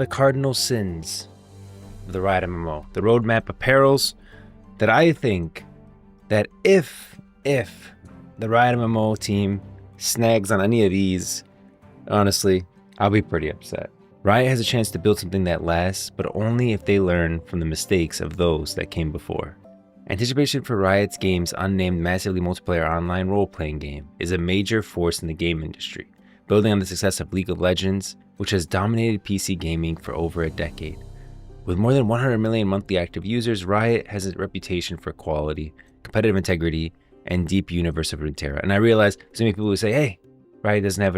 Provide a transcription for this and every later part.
the cardinal sins of the Riot MMO, the roadmap apparels that I think that if the Riot MMO team snags on any of these, honestly, I'll be pretty upset. Riot has a chance to build something that lasts, but only if they learn from the mistakes of those that came before. Anticipation for Riot's game's unnamed massively multiplayer online role-playing game is a major force in the game industry, building on the success of League of Legends, which has dominated PC gaming for over a decade. With more than 100 million monthly active users, Riot has a reputation for quality, competitive integrity, and deep universe of Runeterra. And I realize so many people who say, hey, Riot doesn't have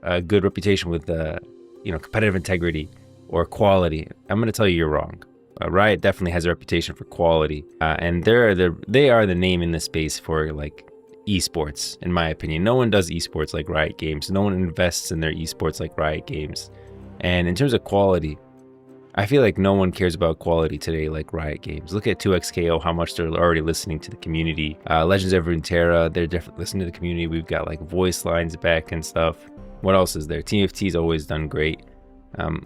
a good reputation with competitive integrity or quality. I'm going to tell you you're wrong. Riot definitely has a reputation for quality, and they are the name in the space for like esports, in my opinion. No one does esports like Riot Games. No one invests in their esports like Riot Games. And in terms of quality, I feel like no one cares about quality today like Riot Games. Look at 2XKO, how much they're already listening to the community. Legends of Runeterra, they're definitely listening to the community. We've got like voice lines back and stuff. What else is there? TFT's always done great.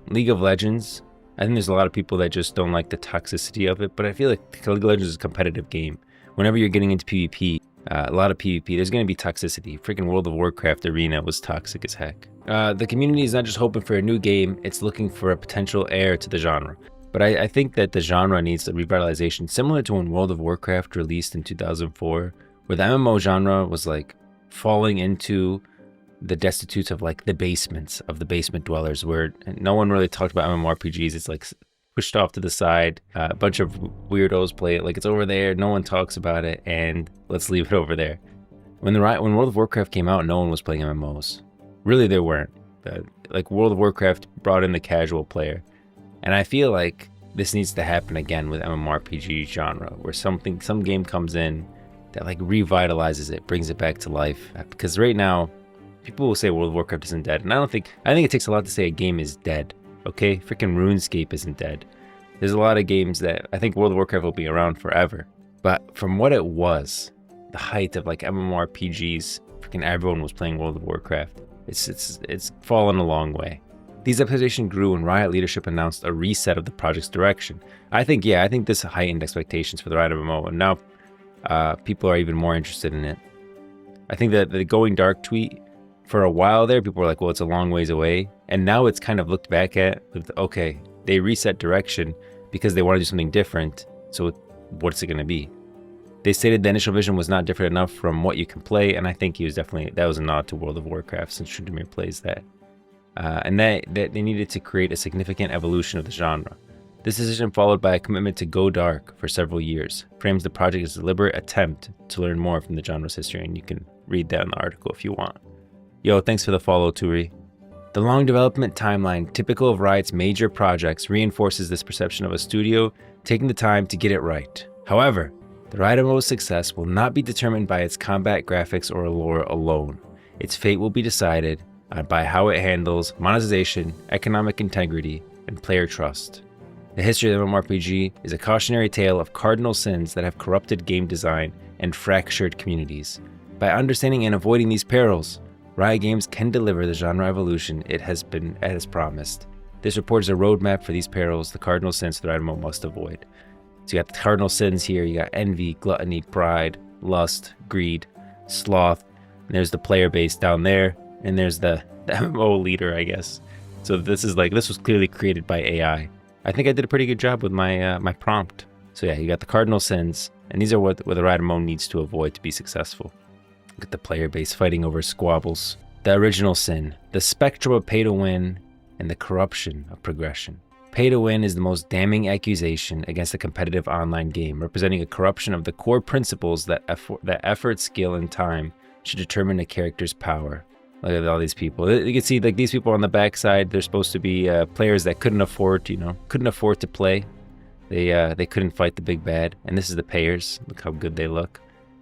League of Legends, I think there's a lot of people that just don't like the toxicity of it, but I feel like League of Legends is a competitive game. Whenever you're getting into PvP, a lot of PvP, there's going to be toxicity. Freaking World of Warcraft arena was toxic as heck. The community is not just hoping for a new game, it's looking for a potential heir to the genre. But I think that the genre needs a revitalization, similar to when World of Warcraft released in 2004, where the MMO genre was like falling into the destitutes of like the basements of the basement dwellers, where no one really talked about MMORPGs. It's like pushed off to the side. A bunch of weirdos play it like it's over there. No one talks about it, and let's leave it over there. When World of Warcraft came out, no one was playing MMOs. Really, there weren't. Like World of Warcraft brought in the casual player, and I feel like this needs to happen again with MMORPG genre, where some game comes in that like revitalizes it, brings it back to life. Because right now, people will say World of Warcraft isn't dead, and I think it takes a lot to say a game is dead. Okay, freaking RuneScape isn't dead. There's a lot of games that I think World of Warcraft will be around forever. But from what it was, the height of like MMORPGs, freaking everyone was playing World of Warcraft. It's fallen a long way. These expectations grew when Riot leadership announced a reset of the project's direction. I think this heightened expectations for the Riot MMO, and now people are even more interested in it. I think that the Going Dark tweet, for a while there, people were like, well, it's a long ways away. And now it's kind of looked back at with, okay, they reset direction because they want to do something different. So what's it going to be? They stated the initial vision was not different enough from what you can play. And I think that was a nod to World of Warcraft, since Tryndamere plays that. And that they needed to create a significant evolution of the genre. This decision, followed by a commitment to go dark for several years, frames the project as a deliberate attempt to learn more from the genre's history. And you can read that in the article if you want. Yo, thanks for the follow, Turi. The long development timeline, typical of Riot's major projects, reinforces this perception of a studio taking the time to get it right. However, the Riot MMO's success will not be determined by its combat graphics or lore alone. Its fate will be decided by how it handles monetization, economic integrity, and player trust. The history of MMORPG is a cautionary tale of cardinal sins that have corrupted game design and fractured communities. By understanding and avoiding these perils, Riot Games can deliver the genre evolution it has promised. This report is a roadmap for these perils, the cardinal sins the Riot MMO must avoid. So you got the cardinal sins here. You got envy, gluttony, pride, lust, greed, sloth. And there's the player base down there, and there's the MMO leader, I guess. So this was clearly created by AI. I think I did a pretty good job with my my prompt. So yeah, you got the cardinal sins, and these are what the Riot MMO needs to avoid to be successful. Look at the player base fighting over squabbles. The original sin, the spectrum of pay to win, and the corruption of progression. Pay to win is the most damning accusation against a competitive online game, representing a corruption of the core principles that effort, skill, and time should determine a character's power. Look at all these people. You can see like these people on the backside, they're supposed to be players that couldn't afford to play. They couldn't fight the big bad. And this is the payers. Look how good they look.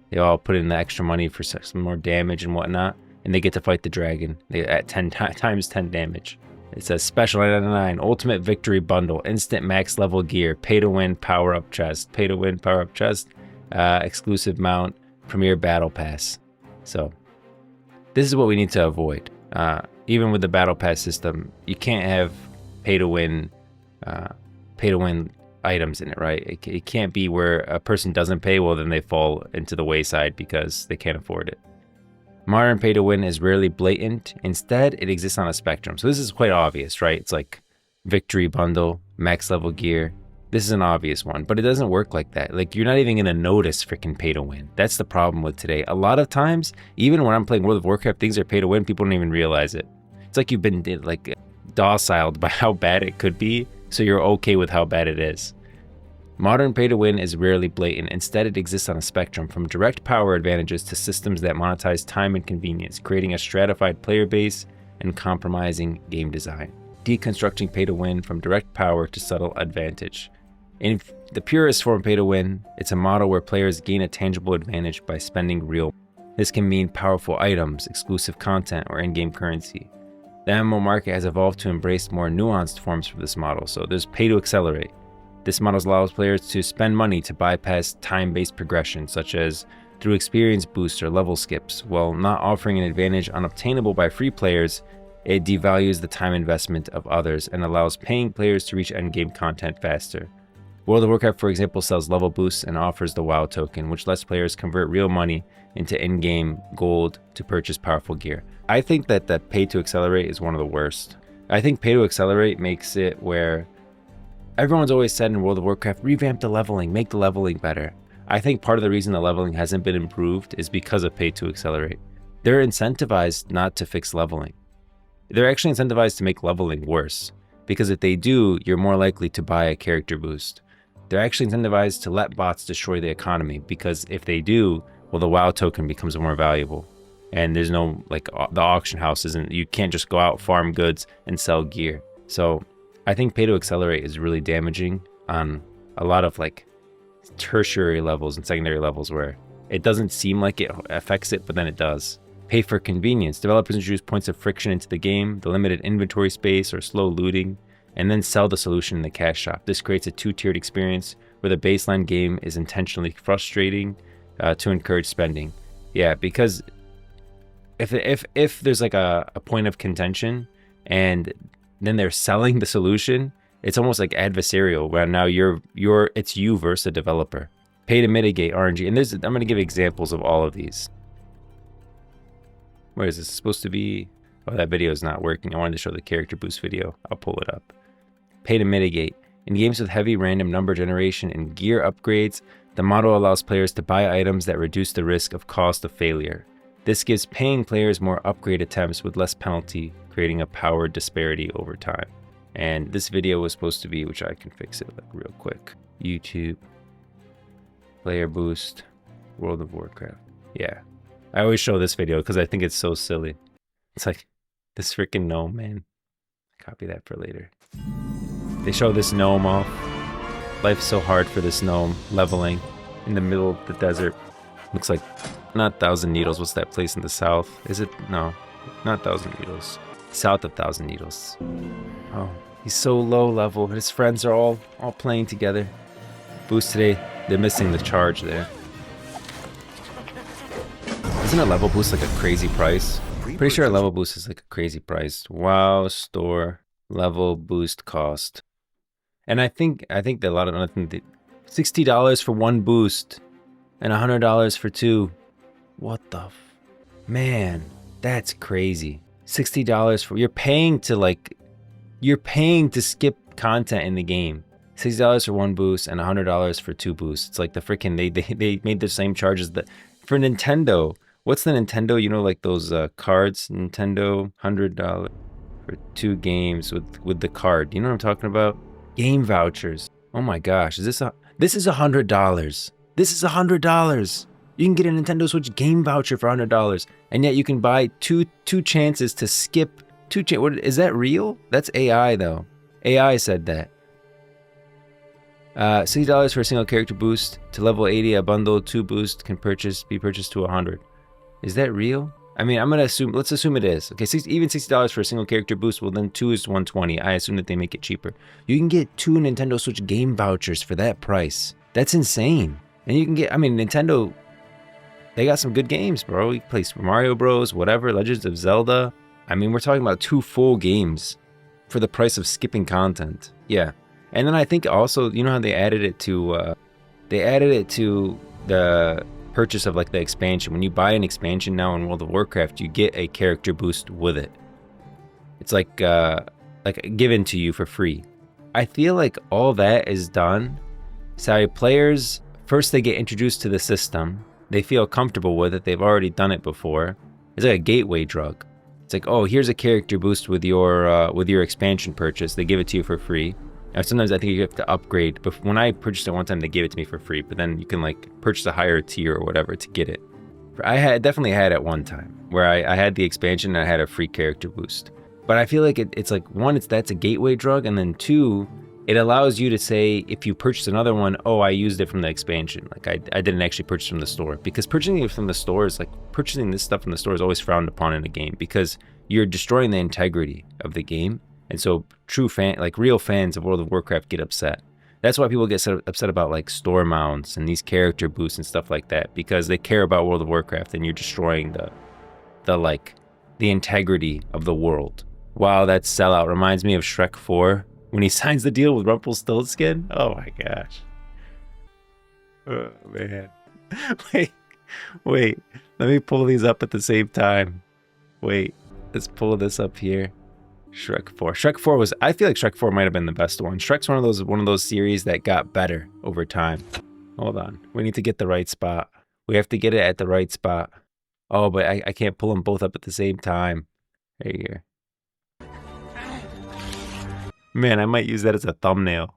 They all put in the extra money for some more damage and whatnot, and they get to fight the dragon. They at 10 times 10 damage. It says special 999, ultimate victory bundle, instant max level gear, pay to win power up chest, exclusive mount, premier battle pass. So this is what we need to avoid. even with the battle pass system, you can't have pay to win items in it, right? It can't be where a person doesn't pay, well then they fall into the wayside because they can't afford it. Modern pay to win is rarely blatant. Instead, it exists on a spectrum. So this is quite obvious, right? It's like victory bundle, max level gear. This is an obvious one, but it doesn't work like that. Like, you're not even gonna notice freaking pay to win. That's the problem with today. A lot of times, even when I'm playing World of Warcraft, things are pay to win, people don't even realize it. It's like you've been like dociled by how bad it could be, so you're okay with how bad it is. Modern pay to win is rarely blatant. Instead, it exists on a spectrum, from direct power advantages to systems that monetize time and convenience, creating a stratified player base and compromising game design. Deconstructing pay to win from direct power to subtle advantage. In the purest form of pay to win, it's a model where players gain a tangible advantage by spending real. This can mean powerful items, exclusive content, or in-game currency. The MMO market has evolved to embrace more nuanced forms for this model, so there's pay to accelerate. This model allows players to spend money to bypass time-based progression, such as through experience boosts or level skips. While not offering an advantage unobtainable by free players, it devalues the time investment of others and allows paying players to reach endgame content faster. World of Warcraft, for example, sells level boosts and offers the WoW token, which lets players convert real money into in-game gold to purchase powerful gear. I think that pay to accelerate is one of the worst. I think pay to accelerate makes it where everyone's always said in World of Warcraft, revamp the leveling, make the leveling better. I think part of the reason the leveling hasn't been improved is because of pay to accelerate. They're incentivized not to fix leveling. They're actually incentivized to make leveling worse, because if they do, you're more likely to buy a character boost. They're actually incentivized to let bots destroy the economy, because if they do, well, the WoW token becomes more valuable. And there's no, like, the auction house isn't, you can't just go out, farm goods, and sell gear. So I think pay to accelerate is really damaging on a lot of like tertiary levels and secondary levels where it doesn't seem like it affects it, but then it does. Pay for convenience. Developers introduce points of friction into the game, the limited inventory space or slow looting, and then sell the solution in the cash shop. This creates a two-tiered experience where the baseline game is intentionally frustrating to encourage spending. Yeah, because if there's like a point of contention and then they're selling the solution, it's almost like adversarial, where now it's you versus a developer. Pay to mitigate RNG, and I'm going to give examples of all of these. Where is this supposed to be? Oh, that video is not working. I wanted to show the character boost video. I'll pull it up. Pay to mitigate. In games with heavy random number generation and gear upgrades, the model allows players to buy items that reduce the risk of cost of failure. This gives paying players more upgrade attempts with less penalty, creating a power disparity over time. And this video was supposed to be, which I can fix it like real quick. YouTube, player boost, World of Warcraft. Yeah, I always show this video because I think it's so silly. It's like this freaking gnome, man. Copy that for later. They show this gnome off. Life's so hard for this gnome, leveling in the middle of the desert. Looks like not Thousand Needles. What's that place in the south? Is it? No, not Thousand Needles. South of Thousand Needles. Oh, he's so low level. His friends are all playing together. Boost today. They're missing the charge there. Isn't a level boost like a crazy price? Pretty sure a level boost is like a crazy price. WoW store level boost cost. And I think that a lot of $60 for one boost and $100 for two. What the man, that's crazy. $60 for, you're paying to skip content in the game. $60 for one boost and $100 for two boosts. It's like the freaking they made the same charges that for Nintendo. What's the Nintendo? You know, like those cards. Nintendo $100 for two games with the card. You know what I'm talking about? Game vouchers. Oh my gosh, this is $100. This is $100. You can get a Nintendo Switch game voucher for $100, and yet you can buy two chances to skip what is that real? That's AI though. AI said that. $60 for a single character boost to level 80. A bundle 2 boost can be purchased to 100. Is that real? I mean, let's assume it is. Okay, even $60 for a single character boost, well then 2 is 120. I assume that they make it cheaper. You can get 2 Nintendo Switch game vouchers for that price. That's insane. And you can get, I mean, Nintendo, they got some good games, bro. You play Super Mario Bros, whatever, Legends of Zelda. I mean, we're talking about 2 full games for the price of skipping content. Yeah. And then I think also, you know how they added it to the purchase of like the expansion. When you buy an expansion now in World of Warcraft, you get a character boost with it. It's like given to you for free. I feel like all that is done so players, first they get introduced to the system, they feel comfortable with it, they've already done it before. It's like a gateway drug. It's like, oh, here's a character boost with your expansion purchase. They give it to you for free. Now, sometimes I think you have to upgrade. But when I purchased it one time, they gave it to me for free. But then you can like purchase a higher tier or whatever to get it. I definitely had it one time where I had the expansion and I had a free character boost. But I feel like it's like, one, that's a gateway drug, and then 2, it allows you to say, if you purchase another one, oh, I used it from the expansion. Like I didn't actually purchase from the store, because purchasing it from the store is like, purchasing this stuff from the store is always frowned upon in a game because you're destroying the integrity of the game. And so real fans of World of Warcraft get upset. That's why people get so upset about like store mounts and these character boosts and stuff like that, because they care about World of Warcraft and you're destroying the integrity of the world. Wow, that sellout reminds me of Shrek 4 when he signs the deal with Rumpelstiltskin. Oh my gosh. Oh man. Wait. Let me pull these up at the same time. Wait, let's pull this up here. Shrek 4. Shrek 4 was, I feel like Shrek 4 might have been the best one. Shrek's one of those series that got better over time. Hold on. We need to get the right spot. We have to get it at the right spot. Oh, but I can't pull them both up at the same time. Right here. Man, I might use that as a thumbnail.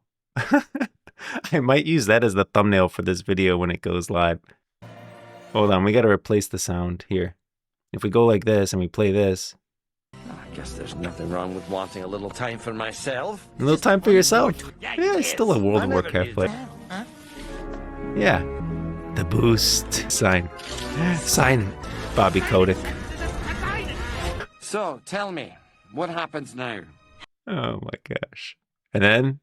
I might use that as the thumbnail for this video when it goes live. Hold on, we gotta replace the sound here. If we go like this and we play this. I guess there's nothing wrong with wanting a little time for myself. A little time for yourself? Yeah, it's still a World of Warcraft play. Yeah. The boost. Sign Bobby Kotick. So, tell me, what happens now? Oh my gosh. And then,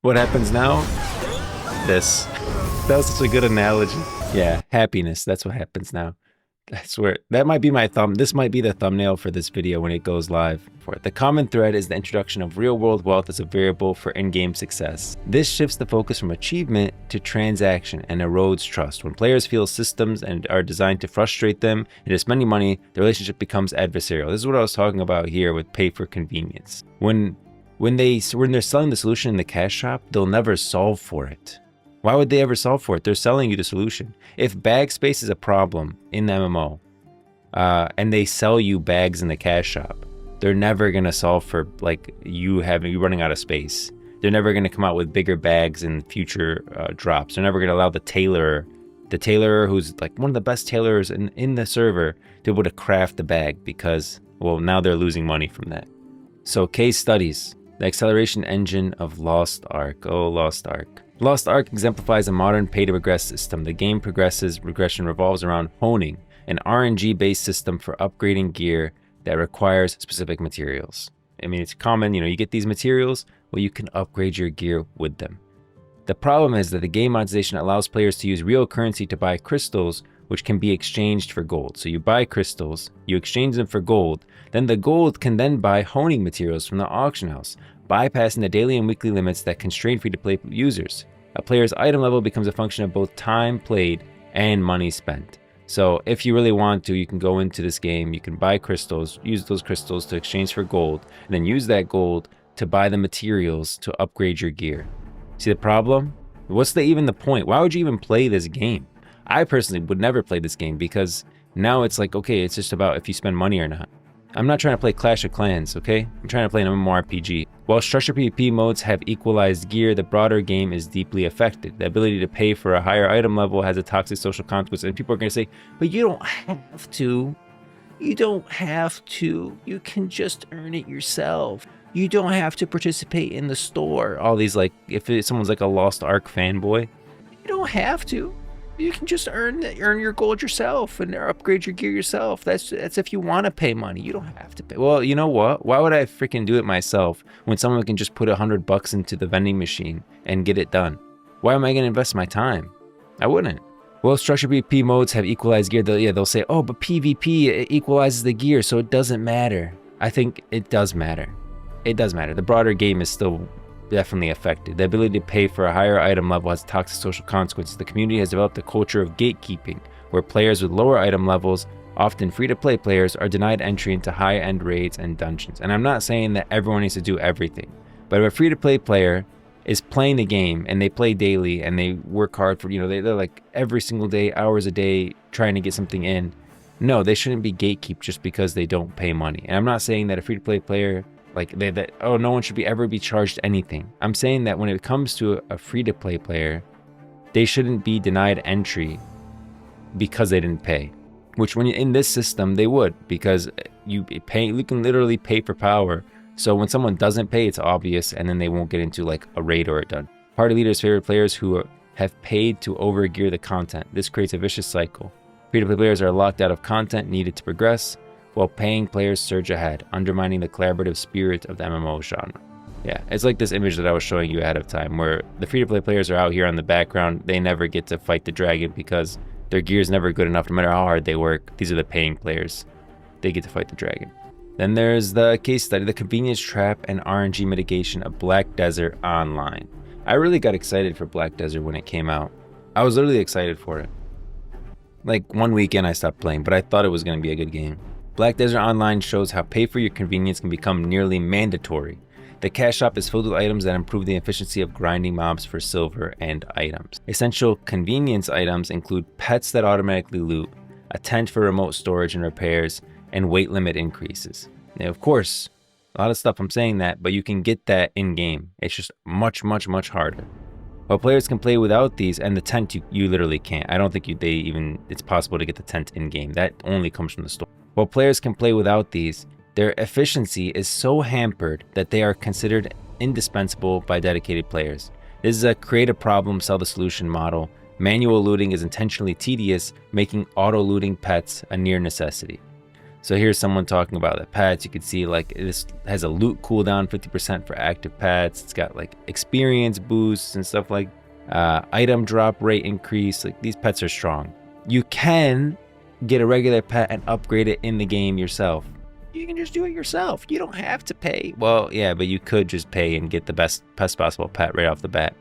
what happens now? This. That was such a good analogy. Yeah, happiness. That's what happens now. That's where, that might be my this might be the thumbnail for this video when it goes live. The common thread is the introduction of real-world wealth as a variable for in-game success. This shifts the focus from achievement to transaction and erodes trust. When players feel systems and are designed to frustrate them into spending money, the relationship becomes adversarial. This is what I was talking about here with pay for convenience. When they're selling the solution in the cash shop, they'll never solve for it. Why would they ever solve for it? They're selling you the solution. If bag space is a problem in the MMO, and they sell you bags in the cash shop, they're never gonna solve for like you running out of space. They're never gonna come out with bigger bags in future drops. They're never gonna allow the tailorer who's like one of the best tailorers in the server to be able to craft the bag, because, well, now they're losing money from that. So case studies. The acceleration engine of Lost Ark. Oh, Lost Ark. Lost Ark exemplifies a modern pay-to-progress system. The game progression revolves around honing, an RNG-based system for upgrading gear that requires specific materials. I mean, it's common, you get these materials, well, you can upgrade your gear with them. The problem is that the game monetization allows players to use real currency to buy crystals, which can be exchanged for gold. So you buy crystals, you exchange them for gold, then the gold can then buy honing materials from the auction house, bypassing the daily and weekly limits that constrain free-to-play users. A player's item level becomes a function of both time played and money spent. So if you really want to, you can go into this game, you can buy crystals, use those crystals to exchange for gold, and then use that gold to buy the materials to upgrade your gear. See the problem? What's even the point? Why would you even play this game? I personally would never play this game, because now it's like, okay, it's just about if you spend money or not. I'm not trying to play Clash of Clans, okay? I'm trying to play an MMORPG. While structured PvP modes have equalized gear, the broader game is deeply affected. The ability to pay for a higher item level has a toxic social consequence, and people are going to say, but you don't have to. You don't have to. You can just earn it yourself. You don't have to participate in the store. All these, like, if someone's like a Lost Ark fanboy, you don't have to. You can just earn your gold yourself and upgrade your gear yourself. That's if you want to pay money. You don't have to pay. Well, you know what? Why would I freaking do it myself when someone can just put $100 into the vending machine and get it done? Why am I going to invest my time? I wouldn't. Well, structured PvP modes have equalized gear. They'll say, oh, but PvP equalizes the gear, so it doesn't matter. I think it does matter. It does matter. The broader game is still definitely affected. The ability to pay for a higher item level has toxic social consequences. The community has developed a culture of gatekeeping, where players with lower item levels, often free-to-play players, are denied entry into high-end raids and dungeons. And I'm not saying that everyone needs to do everything, but if a free-to-play player is playing the game and they play daily and they work hard for, they're like every single day, hours a day, trying to get something in, no, they shouldn't be gatekept just because they don't pay money. And I'm not saying that a free-to-play player, no one should ever be charged anything. I'm saying that when it comes to a free-to-play player, they shouldn't be denied entry because they didn't pay. Which, when you're in this system, they would, because you can literally pay for power. So when someone doesn't pay, it's obvious, and then they won't get into like a raid or a done. Party leaders favor players who have paid to overgear the content. This creates a vicious cycle. Free-to-play players are locked out of content needed to progress, while paying players surge ahead, undermining the collaborative spirit of the MMO genre. Yeah, it's like this image that I was showing you ahead of time, where the free-to-play players are out here on the background. They never get to fight the dragon because their gear is never good enough, no matter how hard they work. These are the paying players. They get to fight the dragon. Then there's the case study, the convenience trap and RNG mitigation of Black Desert Online. I really got excited for Black Desert when it came out. I was literally excited for it. Like, one weekend I stopped playing, but I thought it was going to be a good game. Black Desert Online shows how pay for your convenience can become nearly mandatory. The cash shop is filled with items that improve the efficiency of grinding mobs for silver and items. Essential convenience items include pets that automatically loot, a tent for remote storage and repairs, and weight limit increases. Now, of course, a lot of stuff I'm saying that, but you can get that in-game. It's just much, much, much harder. While players can play without these, and the tent you literally can't. I don't think it's possible to get the tent in-game. That only comes from the store. While players can play without these, their efficiency is so hampered that they are considered indispensable by dedicated players. This is a create a problem, sell the solution model. Manual looting is intentionally tedious, making auto-looting pets a near necessity. So here's someone talking about the pets. You can see like this has a loot cooldown 50% for active pets. It's got like experience boosts and stuff like item drop rate increase. Like, these pets are strong. You can get a regular pet and upgrade it in the game yourself. You can just do it yourself. You don't have to pay. Well, yeah, but you could just pay and get the best possible pet right off the bat.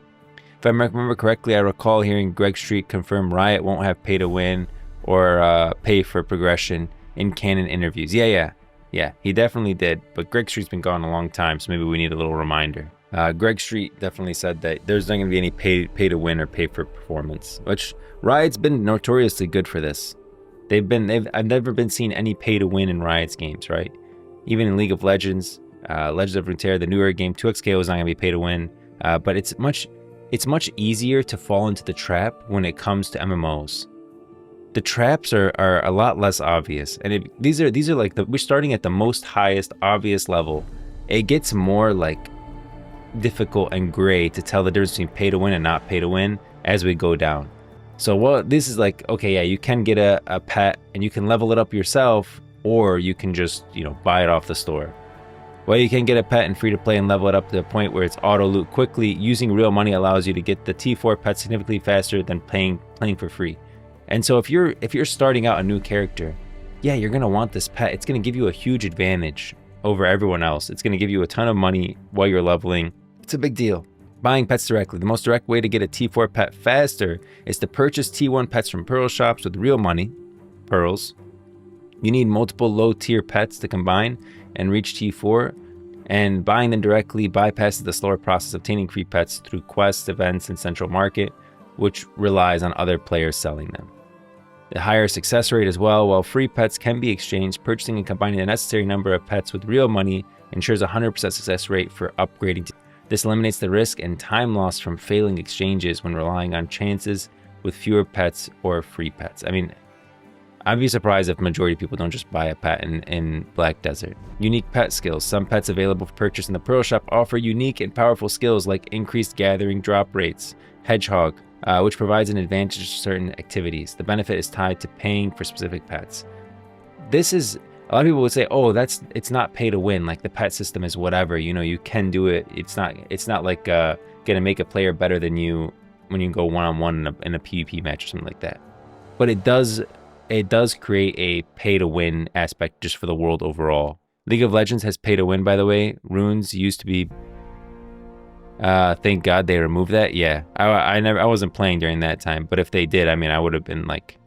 If I remember correctly, I recall hearing Greg Street confirm Riot won't have pay to win or pay for progression in canon interviews. Yeah, he definitely did. But Greg Street's been gone a long time, so maybe we need a little reminder. Greg Street definitely said that there's not going to be any pay to win or pay for performance, which Riot's been notoriously good for this. I've never been seen any pay to win in Riot's games, right? Even in League of Legends, Legends of Runeterra, the newer game, 2xKO is not going to be pay to win, but it's much easier to fall into the trap when it comes to MMOs. The traps are a lot less obvious, and these are like we're starting at the most highest obvious level. It gets more like difficult and gray to tell the difference between pay to win and not pay to win as we go down. So this is like, okay, yeah, you can get a pet and you can level it up yourself, or you can just buy it off the store. Well, you can get a pet and free to play and level it up to the point where it's auto loot quickly. Using real money allows you to get the T4 pet significantly faster than playing for free. And so if you're starting out a new character, yeah, you're gonna want this pet. It's gonna give you a huge advantage over everyone else. It's gonna give you a ton of money while you're leveling. It's a big deal. Buying pets directly. The most direct way to get a T4 pet faster is to purchase T1 pets from pearl shops with real money, pearls. You need multiple low-tier pets to combine and reach T4, and buying them directly bypasses the slower process of obtaining free pets through quests, events, and central market, which relies on other players selling them. The higher success rate as well. While free pets can be exchanged, purchasing and combining the necessary number of pets with real money ensures a 100% success rate for upgrading. This eliminates the risk and time loss from failing exchanges when relying on chances with fewer pets or free pets. I mean, I'd be surprised if majority of people don't just buy a pet in Black Desert. Unique pet skills. Some pets available for purchase in the Pearl Shop offer unique and powerful skills like increased gathering drop rates, Hedgehog, which provides an advantage to certain activities. The benefit is tied to paying for specific pets. This is, a lot of people would say, oh, it's not pay to win. Like, the pet system is whatever, you can do it. It's not like gonna make a player better than you when you go one-on-one in a PvP match or something like that. But it does create a pay to win aspect just for the world overall. League of Legends has pay to win, by the way. Runes used to be, thank God they removed that. Yeah, I wasn't playing during that time, but if they did, I mean, I would have been like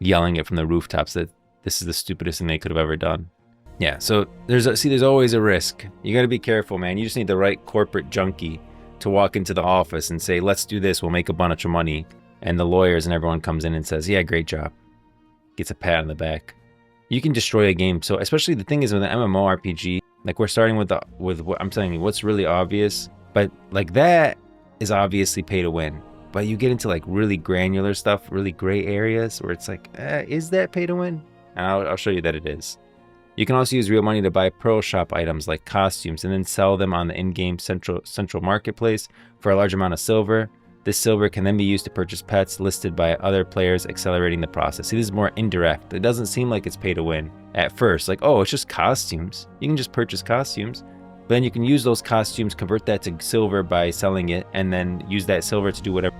yelling it from the rooftops that this is the stupidest thing they could have ever done. Yeah, so there's always a risk. You got to be careful, man. You just need the right corporate junkie to walk into the office and say, let's do this, we'll make a bunch of money. And the lawyers and everyone comes in and says, yeah, great job. Gets a pat on the back. You can destroy a game. So especially the thing is with an MMORPG, like we're starting with what I'm telling you, what's really obvious, but like that is obviously pay to win. But you get into like really granular stuff, really gray areas where it's like, is that pay to win? And I'll show you that it is. You can also use real money to buy Pearl Shop items like costumes and then sell them on the in-game central marketplace for a large amount of silver. This silver can then be used to purchase pets listed by other players, accelerating the process. See, this is more indirect. It doesn't seem like it's pay to win at first. Like, oh, it's just costumes. You can just purchase costumes. But then you can use those costumes, convert that to silver by selling it, and then use that silver to do whatever.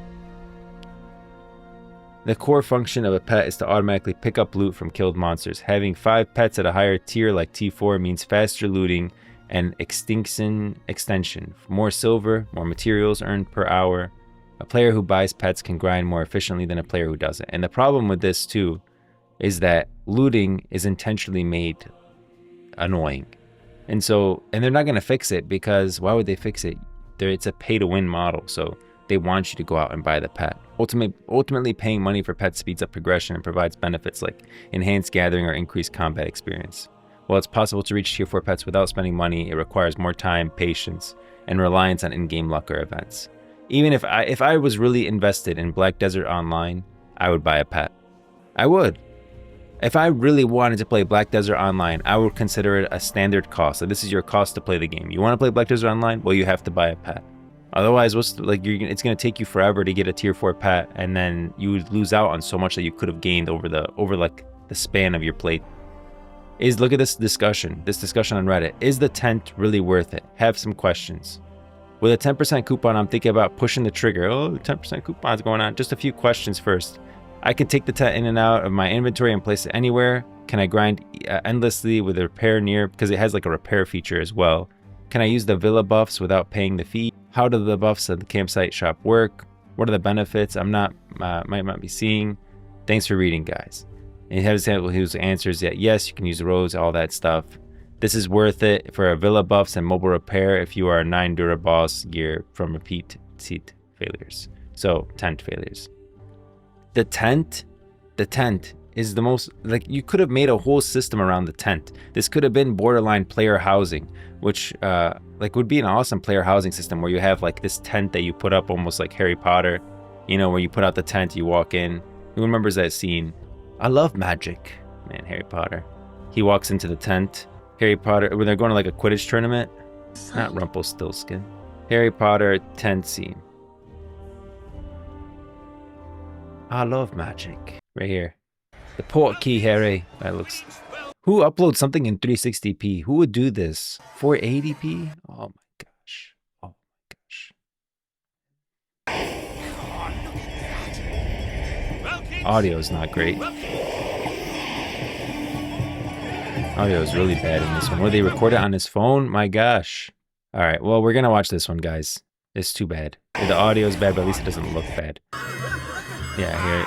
The core function of a pet is to automatically pick up loot from killed monsters. Having 5 pets at a higher tier like T4 means faster looting and extension. More silver, more materials earned per hour. A player who buys pets can grind more efficiently than a player who doesn't. And the problem with this too is that looting is intentionally made annoying. And they're not going to fix it, because why would they fix it? It's a pay to win model. So they want you to go out and buy the pet. Ultimately, paying money for pets speeds up progression and provides benefits like enhanced gathering or increased combat experience. While it's possible to reach tier 4 pets without spending money, it requires more time, patience, and reliance on in-game luck or events. Even if I was really invested in Black Desert Online, I would buy a pet. I would. If I really wanted to play Black Desert Online, I would consider it a standard cost. So this is your cost to play the game. You want to play Black Desert Online? Well, you have to buy a pet. Otherwise, it's going to take you forever to get a tier 4 pet, and then you would lose out on so much that you could have gained over the span of your play. Look at this discussion on Reddit. Is the tent really worth it? Have some questions. With a 10% coupon, I'm thinking about pushing the trigger. Oh, 10% coupon's going on. Just a few questions first. I can take the tent in and out of my inventory and place it anywhere. Can I grind endlessly with a repair near? Because it has like a repair feature as well. Can I use the villa buffs without paying the fee? How do the buffs at the campsite shop work? What are the benefits might not be seeing? Thanks for reading, guys. And he has his answers that yes, you can use the roads, all that stuff. This is worth it for a villa buffs and mobile repair if you are a 9 Duraboss gear from repeat seat failures. So tent failures. The tent is the most, like, you could have made a whole system around the tent. This could have been borderline player housing, which would be an awesome player housing system where you have like this tent that you put up almost like Harry Potter, where you put out the tent, you walk in. Who remembers that scene? I love magic, man. Harry Potter. He walks into the tent. Harry Potter, when they're going to like a Quidditch tournament. Not Rumpelstiltskin. Harry Potter tent scene. I love magic. Right here. The port key, Harry. That looks... Who uploads something in 360p? Who would do this? 480p? Oh my gosh. Oh my gosh. Audio is not great. Audio is really bad in this one. Where they record it on his phone? My gosh. Alright, well, we're gonna watch this one, guys. It's too bad. The audio is bad, but at least it doesn't look bad. Yeah, here.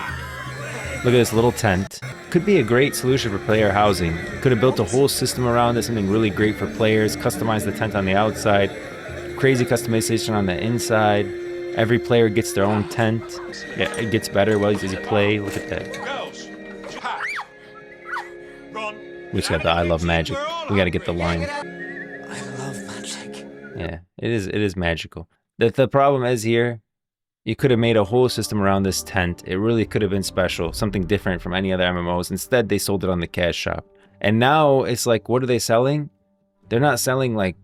Look at this little tent. Could be a great solution for player housing. Could have built a whole system around it, something really great for players. Customize the tent on the outside. Crazy customization on the inside. Every player gets their own tent. Yeah, it gets better as you play. Look at that. We just got the I love magic. We got to get the line. I love magic. Yeah, it is magical. The problem is here, you could have made a whole system around this tent. It really could have been special, something different from any other MMOs. Instead, they sold it on the cash shop. And now it's like, what are they selling? They're not selling like,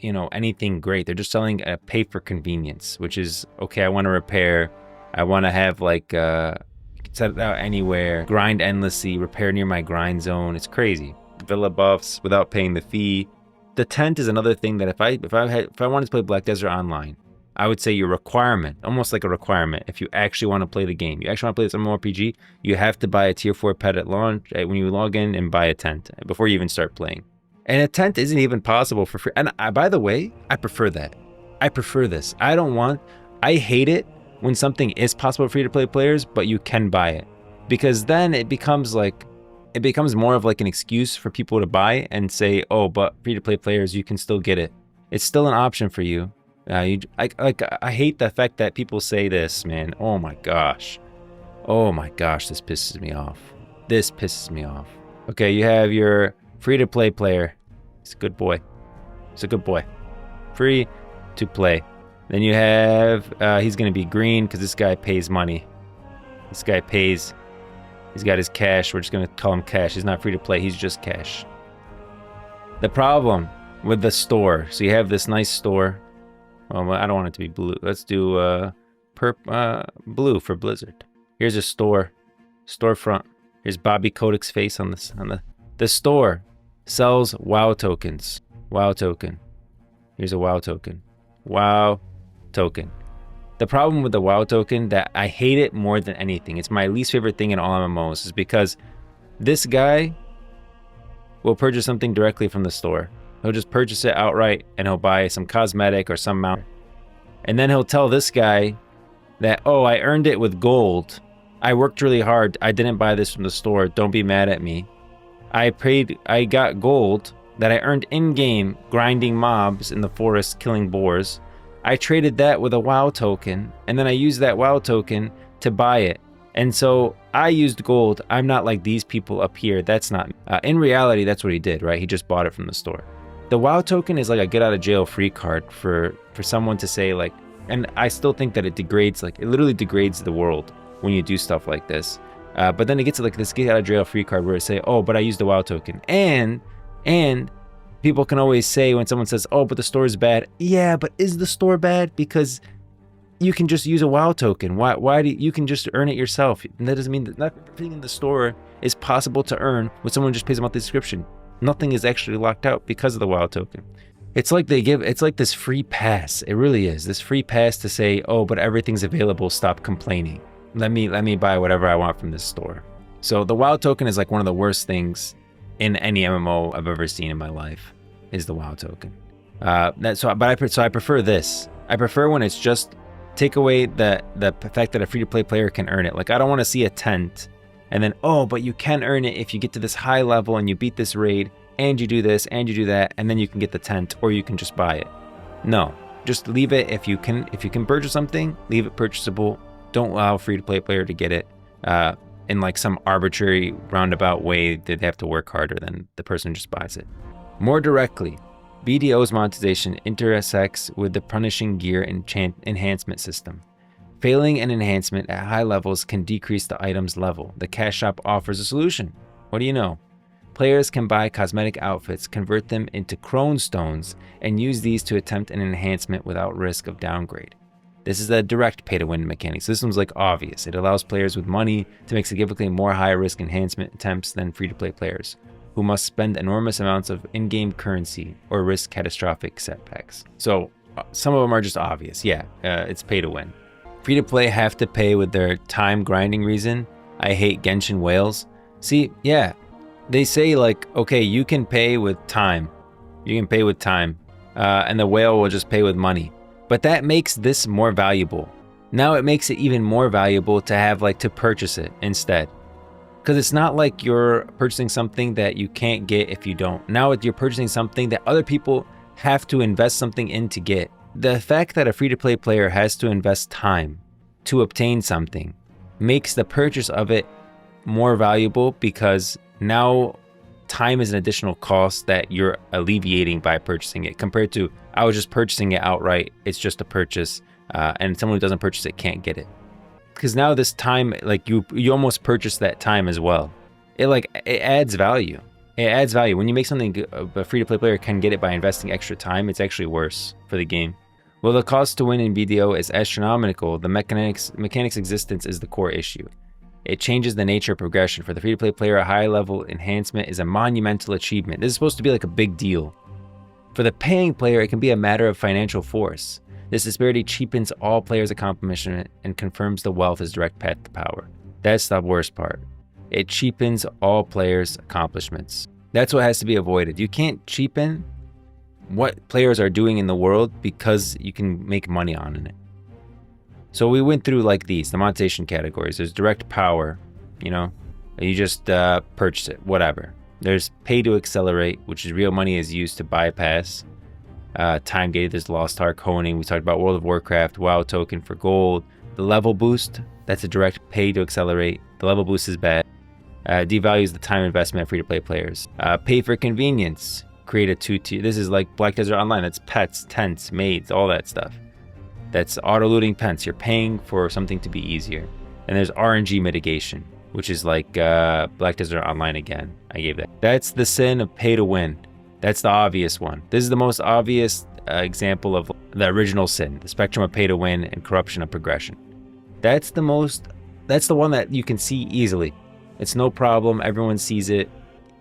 anything great. They're just selling a pay for convenience, which is, okay, I want to repair. I want to have like, set it out anywhere, grind endlessly, repair near my grind zone. It's crazy. Villa buffs without paying the fee. The tent is another thing that if I wanted to play Black Desert Online, I would say your requirement, almost like a requirement, if you actually want to play the game, you actually want to play this MMORPG, you have to buy a tier 4 pet at launch when you log in and buy a tent before you even start playing. And a tent isn't even possible for free. And by the way, I prefer that. I prefer this. I hate it when something is possible for free-to-play players, but you can buy it. Because then it becomes more of like an excuse for people to buy and say, oh, but free-to-play players, you can still get it. It's still an option for you. I hate the fact that people say this, man. Oh my gosh. Oh my gosh, this pisses me off. This pisses me off. Okay, you have your free-to-play player. He's a good boy. He's a good boy. Free to play. Then you have, he's going to be green because this guy pays money. This guy pays. He's got his cash. We're just going to call him cash. He's not free to play. He's just cash. The problem with the store. So you have this nice store. Well, I don't want it to be blue. Let's do blue for Blizzard. Here's a storefront. Here's Bobby Kotick's face on this. The store sells WoW tokens. WoW token. Here's a WoW token. WoW token. The problem with the WoW token, that I hate it more than anything, it's my least favorite thing in all MMOs, is because this guy will purchase something directly from the store. He'll just purchase it outright and he'll buy some cosmetic or some mount. And then he'll tell this guy that, oh, I earned it with gold. I worked really hard. I didn't buy this from the store. Don't be mad at me. I got gold that I earned in-game grinding mobs in the forest, killing boars. I traded that with a WoW token, and then I used that WoW token to buy it. And so I used gold. I'm not like these people up here. That's not, in reality, that's what he did, right? He just bought it from the store. The WoW token is like a get out of jail free card for someone to say like, and I still think that it degrades, like it literally degrades the world when you do stuff like this. But then it gets to like this get out of jail free card where it say, oh, but I used the WoW token. And people can always say when someone says, oh, but the store is bad. Yeah, but is the store bad? Because you can just use a WoW token. Why do you can just earn it yourself? And that doesn't mean that not everything in the store is possible to earn when someone just pays a monthly subscription. Nothing is actually locked out because of the WoW token. It's like it's like this free pass. It really is. This free pass to say, oh, but everything's available. Stop complaining. Let me buy whatever I want from this store. So the WoW token is like one of the worst things in any MMO I've ever seen in my life, is the WoW token. So I prefer this. I prefer when it's just take away the fact that a free-to-play player can earn it. Like I don't want to see a tent and then, oh, but you can earn it if you get to this high level and you beat this raid and you do this and you do that, and then you can get the tent, or you can just buy it. No, just leave it. If you can purchase something, leave it purchasable. Don't allow a free-to-play player to get it in like some arbitrary roundabout way that they have to work harder than the person who just buys it. More directly, BDO's monetization intersects with the punishing gear enhancement system. Failing an enhancement at high levels can decrease the item's level. The cash shop offers a solution. What do you know? Players can buy cosmetic outfits, convert them into crone stones, and use these to attempt an enhancement without risk of downgrade. This is a direct pay-to-win mechanic. So this one's like obvious. It allows players with money to make significantly more high-risk enhancement attempts than free-to-play players, who must spend enormous amounts of in-game currency or risk catastrophic setbacks. So some of them are just obvious. Yeah, it's pay-to-win. Free-to-play have to pay with their time grinding reason. I hate Genshin whales. See, yeah, they say like, okay, you can pay with time. You can pay with time, and the whale will just pay with money. But that makes this more valuable. Now it makes it even more valuable to have like to purchase it instead. Because it's not like you're purchasing something that you can't get if you don't. Now you're purchasing something that other people have to invest something in to get. The fact that a free-to-play player has to invest time to obtain something makes the purchase of it more valuable, because now time is an additional cost that you're alleviating by purchasing it, compared to I was just purchasing it outright. It's just a purchase, and someone who doesn't purchase it can't get it. Because now this time, like you almost purchase that time as well. It adds value. It adds value. When you make something a free-to-play player can get it by investing extra time, it's actually worse for the game. While the cost to win in BDO is astronomical, the mechanics existence is the core issue. It changes the nature of progression. For the free-to-play player, a high-level enhancement is a monumental achievement. This is supposed to be like a big deal. For the paying player, it can be a matter of financial force. This disparity cheapens all players' accomplishment and confirms the wealth as direct path to power. That's the worst part. It cheapens all players' accomplishments. That's what has to be avoided. You can't cheapen what players are doing in the world because you can make money on it. So we went through like these, the monetization categories. There's direct power, you know, you just purchase it, whatever. There's pay to accelerate, which is real money is used to bypass. Time gated, there's Lost Ark honing. We talked about World of Warcraft, WoW token for gold. The level boost, that's a direct pay to accelerate. The level boost is bad. Devalues the time investment of free-to-play players. Pay for convenience. Create a two-tier. This is like Black Desert Online. That's pets, tents, maids, all that stuff. That's auto-looting pence. You're paying for something to be easier. And there's RNG mitigation, which is like Black Desert Online again. I gave that. That's the sin of pay to win. That's the obvious one. This is the most obvious example of the original sin, the spectrum of pay to win and corruption of progression. That's the one that you can see easily. It's no problem. Everyone sees it.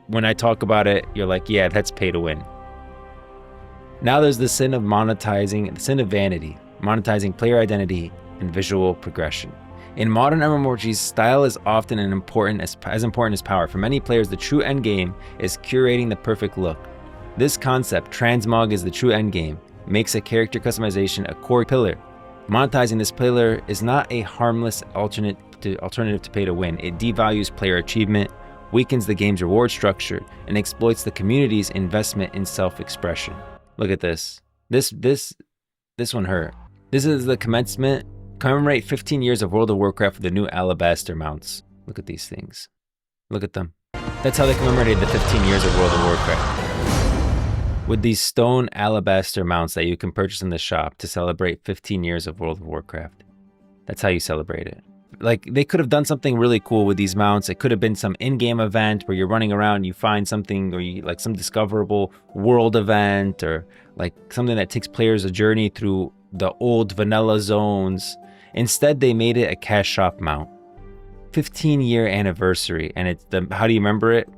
When I talk about it, you're like, yeah, that's pay to win. Now there's the sin of monetizing, the sin of vanity, monetizing player identity and visual progression. In modern MMORPGs, style is often as important as power. For many players, the true end game is curating the perfect look. This concept, transmog is the true end game, makes a character customization a core pillar. Monetizing this pillar is not a harmless alternative to pay to win. It devalues player achievement, weakens the game's reward structure, and exploits the community's investment in self-expression. Look at this. This one hurt. This is the commencement. Commemorate 15 years of World of Warcraft with the new Alabaster mounts. Look at these things. Look at them. That's how they commemorated the 15 years of World of Warcraft. With these stone Alabaster mounts that you can purchase in the shop to celebrate 15 years of World of Warcraft. That's how you celebrate it. Like, they could have done something really cool with these mounts. It could have been some in-game event where you're running around, you find something, or you like some discoverable world event, or like something that takes players a journey through the old vanilla zones. Instead, they made it a cash shop mount. 15-year anniversary, and it's the, how do you remember it?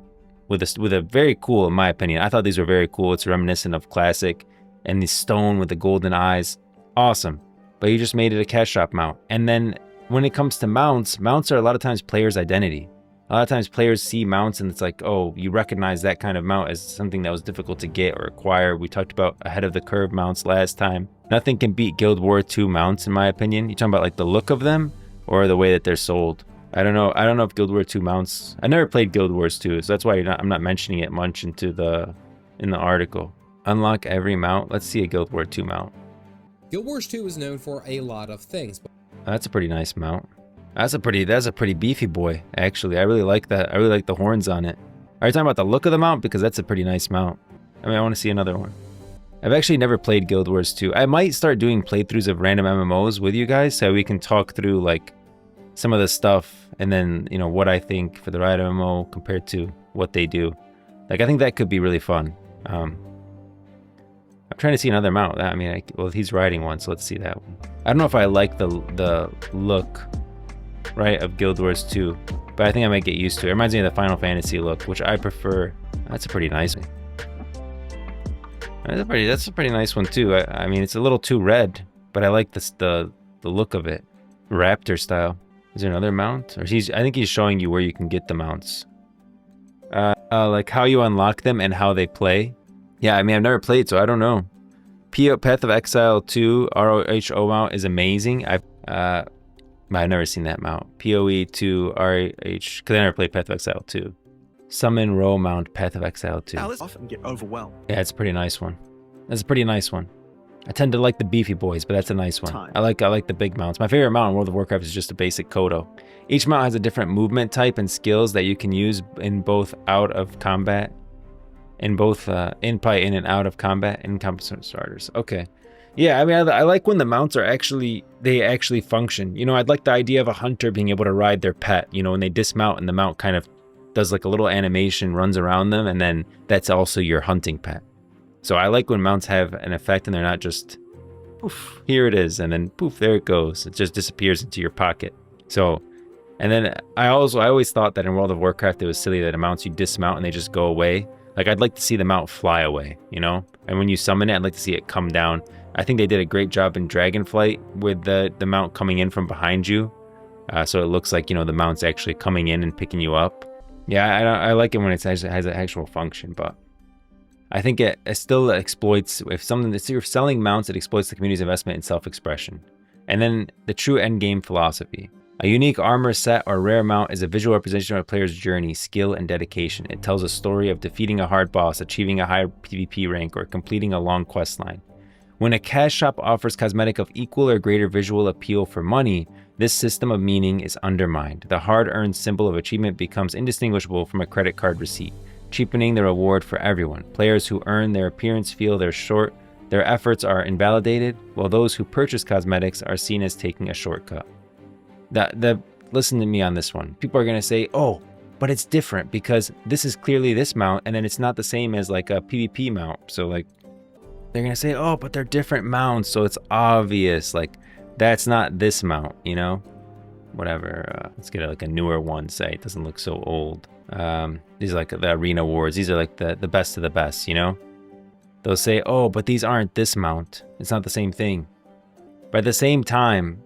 With a very cool, in my opinion. I thought these were very cool. It's reminiscent of classic, and the stone with the golden eyes. Awesome. But you just made it a cash shop mount. And then when it comes to mounts are a lot of times players' identity. A lot of times players see mounts and it's like, oh, you recognize that kind of mount as something that was difficult to get or acquire. We talked about ahead of the curve mounts last time. Nothing can beat Guild Wars 2 mounts, in my opinion. You talking about like the look of them or the way that they're sold? I don't know if Guild Wars 2 mounts. I never played Guild Wars 2, so that's why I'm not mentioning it much in the article. Unlock every mount. Let's see a Guild Wars 2 mount. Guild Wars 2 is known for a lot of things. That's a pretty nice mount. That's a pretty beefy boy, actually. I really like that. I really like the horns on it. Are you talking about the look of the mount? Because that's a pretty nice mount. I mean, I want to see another one. I've actually never played Guild Wars 2. I might start doing playthroughs of random MMOs with you guys so we can talk through like some of the stuff and then, you know, what I think for the Riot MMO compared to what they do. Like, I think that could be really fun. I'm trying to see another mount. I mean, well, he's riding one, so let's see that one. I don't know if I like the look, right, of Guild Wars 2, but I think I might get used to it. It reminds me of the Final Fantasy look, which I prefer. That's a pretty nice one. That's a pretty nice one too. I mean, it's a little too red, but I like the look of it. Raptor style. Is there another mount? Or I think he's showing you where you can get the mounts. Like how you unlock them and how they play. Yeah, I mean, I've never played, so I don't know. Path of Exile 2 ROHO mount is amazing. I've never seen that mount. PoE 2 ROH, because I never played Path of Exile 2. Summon Row mount Path of Exile 2. Now let's often get overwhelmed. Yeah, it's a pretty nice one. That's a pretty nice one. I tend to like the beefy boys, but that's a nice one. I like the big mounts. My favorite mount in World of Warcraft is just a basic Kodo. Each mount has a different movement type and skills that you can use in both out of combat, probably in and out of combat, in combat starters. Okay. Yeah, I mean, I like when the mounts are actually function. You know, I'd like the idea of a hunter being able to ride their pet, you know, when they dismount and the mount kind of does like a little animation, runs around them, and then that's also your hunting pet. So I like when mounts have an effect and they're not just, poof, here it is, and then poof, there it goes. It just disappears into your pocket. So, and then I always thought that in World of Warcraft it was silly that the mounts you dismount and they just go away. Like, I'd like to see the mount fly away, you know? And when you summon it, I'd like to see it come down. I think they did a great job in Dragonflight with the mount coming in from behind you. So it looks like, you know, the mount's actually coming in and picking you up. Yeah, I like it when it has an actual function, but I think it still exploits, if you're selling mounts, it exploits the community's investment in self-expression. And then the true endgame philosophy. A unique armor set or rare mount is a visual representation of a player's journey, skill, and dedication. It tells a story of defeating a hard boss, achieving a higher PvP rank, or completing a long quest line. When a cash shop offers cosmetic of equal or greater visual appeal for money, this system of meaning is undermined. The hard-earned symbol of achievement becomes indistinguishable from a credit card receipt, cheapening the reward for everyone. Players who earn their appearance feel their efforts are invalidated, while those who purchase cosmetics are seen as taking a shortcut. Listen to me on this one. People are going to say, oh, but it's different because this is clearly this mount, and then it's not the same as like a PvP mount. So like, they're going to say, oh, but they're different mounts, so it's obvious. Like, that's not this mount, you know? Whatever. Let's get like a newer one, say. It doesn't look so old. These are like the arena awards. These are like the best of the best, you know? They'll say, oh, but these aren't this mount. It's not the same thing. But at the same time,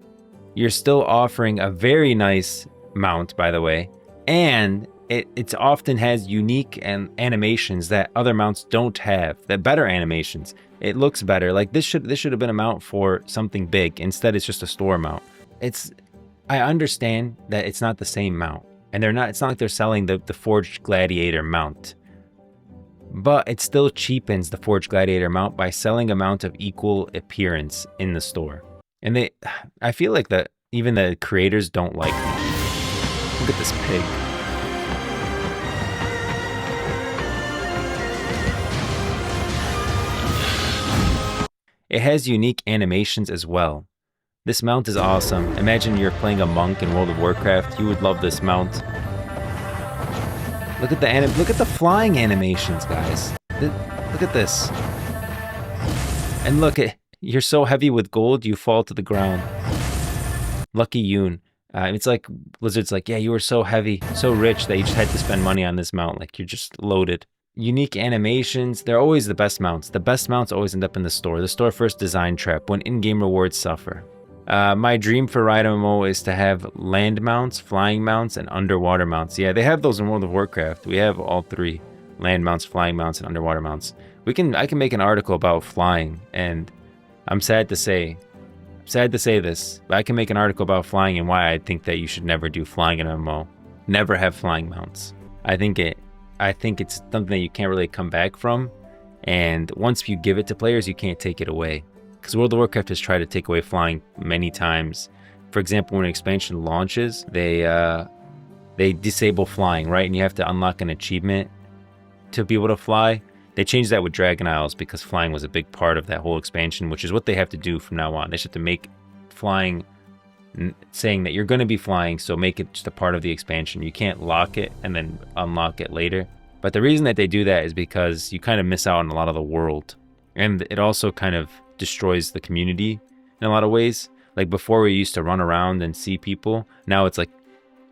you're still offering a very nice mount, by the way, and it often has unique animations that other mounts don't have. That better animations. It looks better. Like this should have been a mount for something big. Instead, it's just a store mount. I understand that it's not the same mount, and it's not like they're selling the Forged Gladiator mount. But it still cheapens the Forged Gladiator mount by selling a mount of equal appearance in the store. And I feel like that even the creators don't like them. Look at this pig. It has unique animations as well. This mount is awesome. Imagine you're playing a monk in World of Warcraft. You would love this mount. Look at the flying animations, guys. Look at this. And look, you're so heavy with gold, you fall to the ground. Lucky Yoon. It's like Blizzard's like, yeah, you were so heavy, so rich that you just had to spend money on this mount. Like, you're just loaded. Unique animations. They're always the best mounts. The best mounts always end up in the store. The store first design trap when in-game rewards suffer. My dream for Riot MMO is to have land mounts, flying mounts, and underwater mounts. Yeah, they have those in World of Warcraft. We have all three: land mounts, flying mounts, and underwater mounts. I can make an article about flying, and I'm sad to say this, but I can make an article about flying and why I think that you should never do flying in MMO. Never have flying mounts. I think it's something that you can't really come back from, and once you give it to players, you can't take it away. Because World of Warcraft has tried to take away flying many times. For example, when an expansion launches, they disable flying, right? And you have to unlock an achievement to be able to fly. They changed that with Dragon Isles because flying was a big part of that whole expansion, which is what they have to do from now on. They should have to make flying, saying that you're going to be flying, so make it just a part of the expansion. You can't lock it and then unlock it later. But the reason that they do that is because you kind of miss out on a lot of the world. And it also kind of destroys the community in a lot of ways. Like before, we used to run around and see people. Now it's like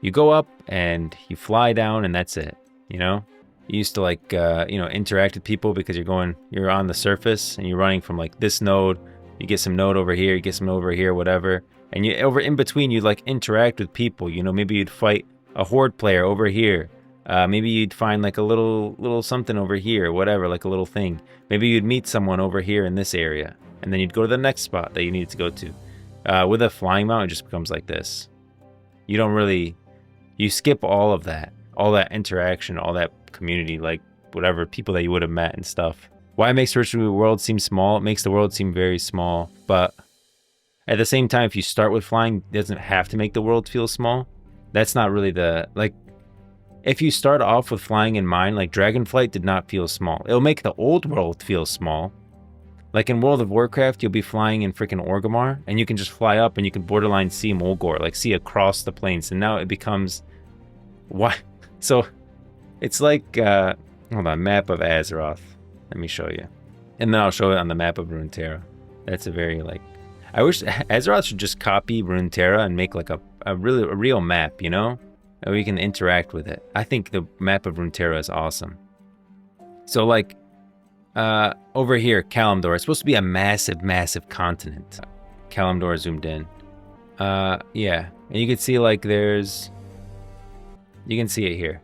you go up and you fly down and that's it, you know? You used to like interact with people because you're on the surface and you're running from like this node, you get some node over here, you get some over here, whatever, and you over in between you'd like interact with people. You know, maybe you'd fight a horde player over here. Maybe you'd find like a little something over here, whatever, like a little thing. Maybe you'd meet someone over here in this area, and then you'd go to the next spot that you needed to go to. With a flying mount, it just becomes like this. You skip all of that, all that interaction, all that community, like whatever people that you would have met and stuff. Why it makes virtual world seem small? It makes the world seem very small, but at the same time, if you start with flying, it doesn't have to make the world feel small. That's not really if you start off with flying in mind, like Dragonflight did not feel small. It'll make the old world feel small. Like in World of Warcraft, you'll be flying in freaking Orgrimmar, and you can just fly up and you can borderline see Mulgore, like see across the plains. And now it becomes, what? So it's like, hold on, map of Azeroth. Let me show you. And then I'll show it on the map of Runeterra. That's a very I wish Azeroth should just copy Runeterra and make like a real map, you know? And we can interact with it. I think the map of Runeterra is awesome. So like, over here, Kalimdor. It's supposed to be a massive, massive continent. Kalimdor zoomed in. Yeah. And you can see like you can see it here.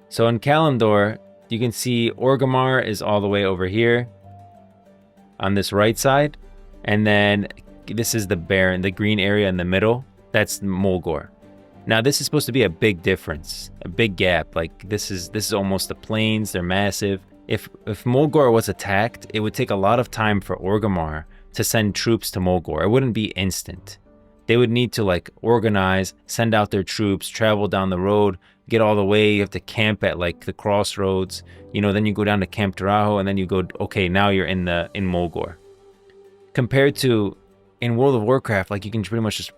So in Kalimdor, you can see Orgrimmar is all the way over here on this right side. And then this is the Baron, the green area in the middle. That's Mulgore. Now this is supposed to be a big difference, a big gap. Like this is almost the plains. They're massive. If Mulgore was attacked, it would take a lot of time for Orgrimmar to send troops to Mulgore. It wouldn't be instant. They would need to like organize, send out their troops, travel down the road, get all the way. You have to camp at like the crossroads, you know. Then you go down to Camp Tarajo, and then you go, okay, now you're in Mulgore. Compared to in World of Warcraft, like you can pretty much just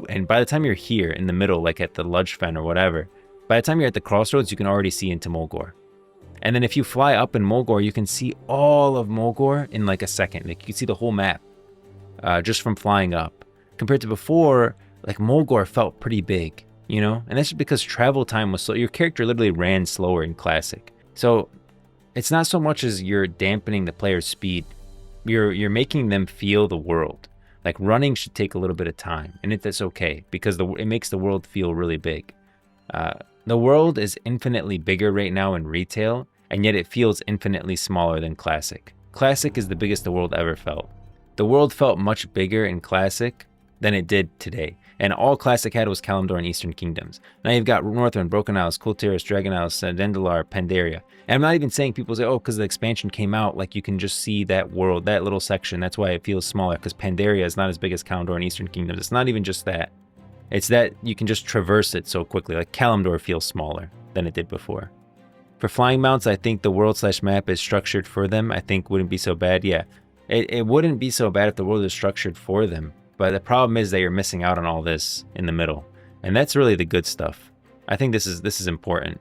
and by the time you're here in the middle, like at the Ludgefen or whatever, by the time you're at the crossroads, you can already see into Mulgore. And then if you fly up in Mulgore, you can see all of Mulgore in like a second. Like you can see the whole map just from flying up. Compared to before, like Mulgore felt pretty big, you know? And that's just because travel time was slow. Your character literally ran slower in Classic. So it's not so much as you're dampening the player's speed. You're making them feel the world. Like running should take a little bit of time, and that's okay because it makes the world feel really big. The world is infinitely bigger right now in retail, and yet it feels infinitely smaller than Classic. Classic is the biggest the world ever felt. The world felt much bigger in Classic than it did today, and all Classic had was Kalimdor and Eastern Kingdoms. Now you've got Northrend, Broken Isles, Kultiris, Dragon Isles, Dendalar, Pandaria. And I'm not even saying people say, oh, because the expansion came out, like you can just see that world, that little section. That's why it feels smaller, because Pandaria is not as big as Kalimdor and Eastern Kingdoms. It's not even just that. It's that you can just traverse it so quickly. Like Kalimdor feels smaller than it did before. For flying mounts, I think the world/map is structured for them. I think wouldn't be so bad. Yeah, it wouldn't be so bad if the world is structured for them. But the problem is that you're missing out on all this in the middle. And that's really the good stuff. I think this is important.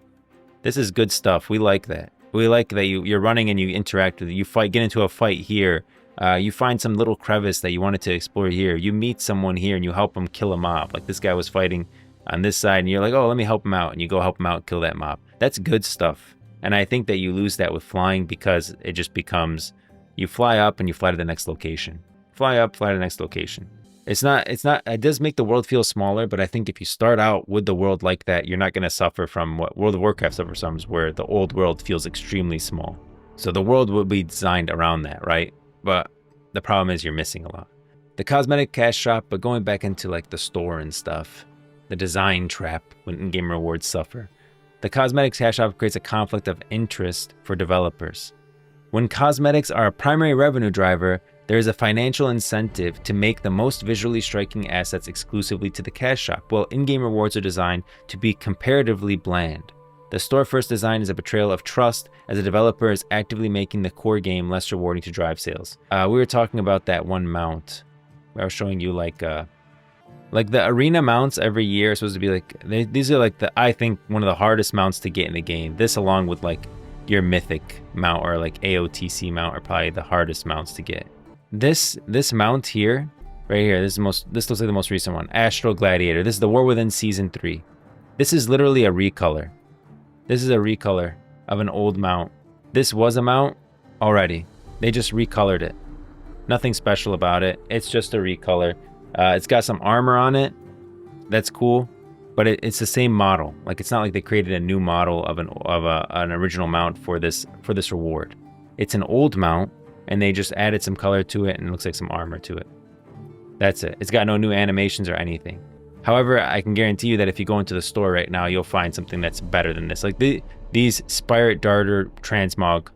This is good stuff. We like that. We like that you're running and you interact with it. You get into a fight here. You find some little crevice that you wanted to explore here. You meet someone here and you help them kill a mob. Like this guy was fighting on this side and you're like, oh, let me help him out. And you go help him out, kill that mob. That's good stuff. And I think that you lose that with flying because it just becomes, you fly up and you fly to the next location. Fly up, fly to the next location. It does make the world feel smaller, but I think if you start out with the world like that, you're not going to suffer from what World of Warcraft suffers from, where the old world feels extremely small. So the world will be designed around that, right? But the problem is you're missing a lot. The cosmetic cash shop, but going back into like the store and stuff, the design trap when in-game rewards suffer. The cosmetics cash shop creates a conflict of interest for developers. When cosmetics are a primary revenue driver, there is a financial incentive to make the most visually striking assets exclusively to the cash shop, while in-game rewards are designed to be comparatively bland. The store-first design is a betrayal of trust, as a developer is actively making the core game less rewarding to drive sales. We were talking about that one mount. I was showing you like the arena mounts every year are supposed to be like, these are like I think one of the hardest mounts to get in the game. This along with like your mythic mount or like AOTC mount are probably the hardest mounts to get. This mount here, right here, this looks like the most recent one. Astral Gladiator. This is the War Within Season 3. This is literally a recolor. This is a recolor of an old mount. This was a mount already. They just recolored it. Nothing special about it. It's just a recolor. It's got some armor on it. That's cool. But it's the same model. Like it's not like they created a new model of an original mount for this reward. It's an old mount. And they just added some color to it and it looks like some armor to it. That's it. It's got no new animations or anything. However, I can guarantee you that if you go into the store right now, you'll find something that's better than this. Like these Spirit Darter Transmog,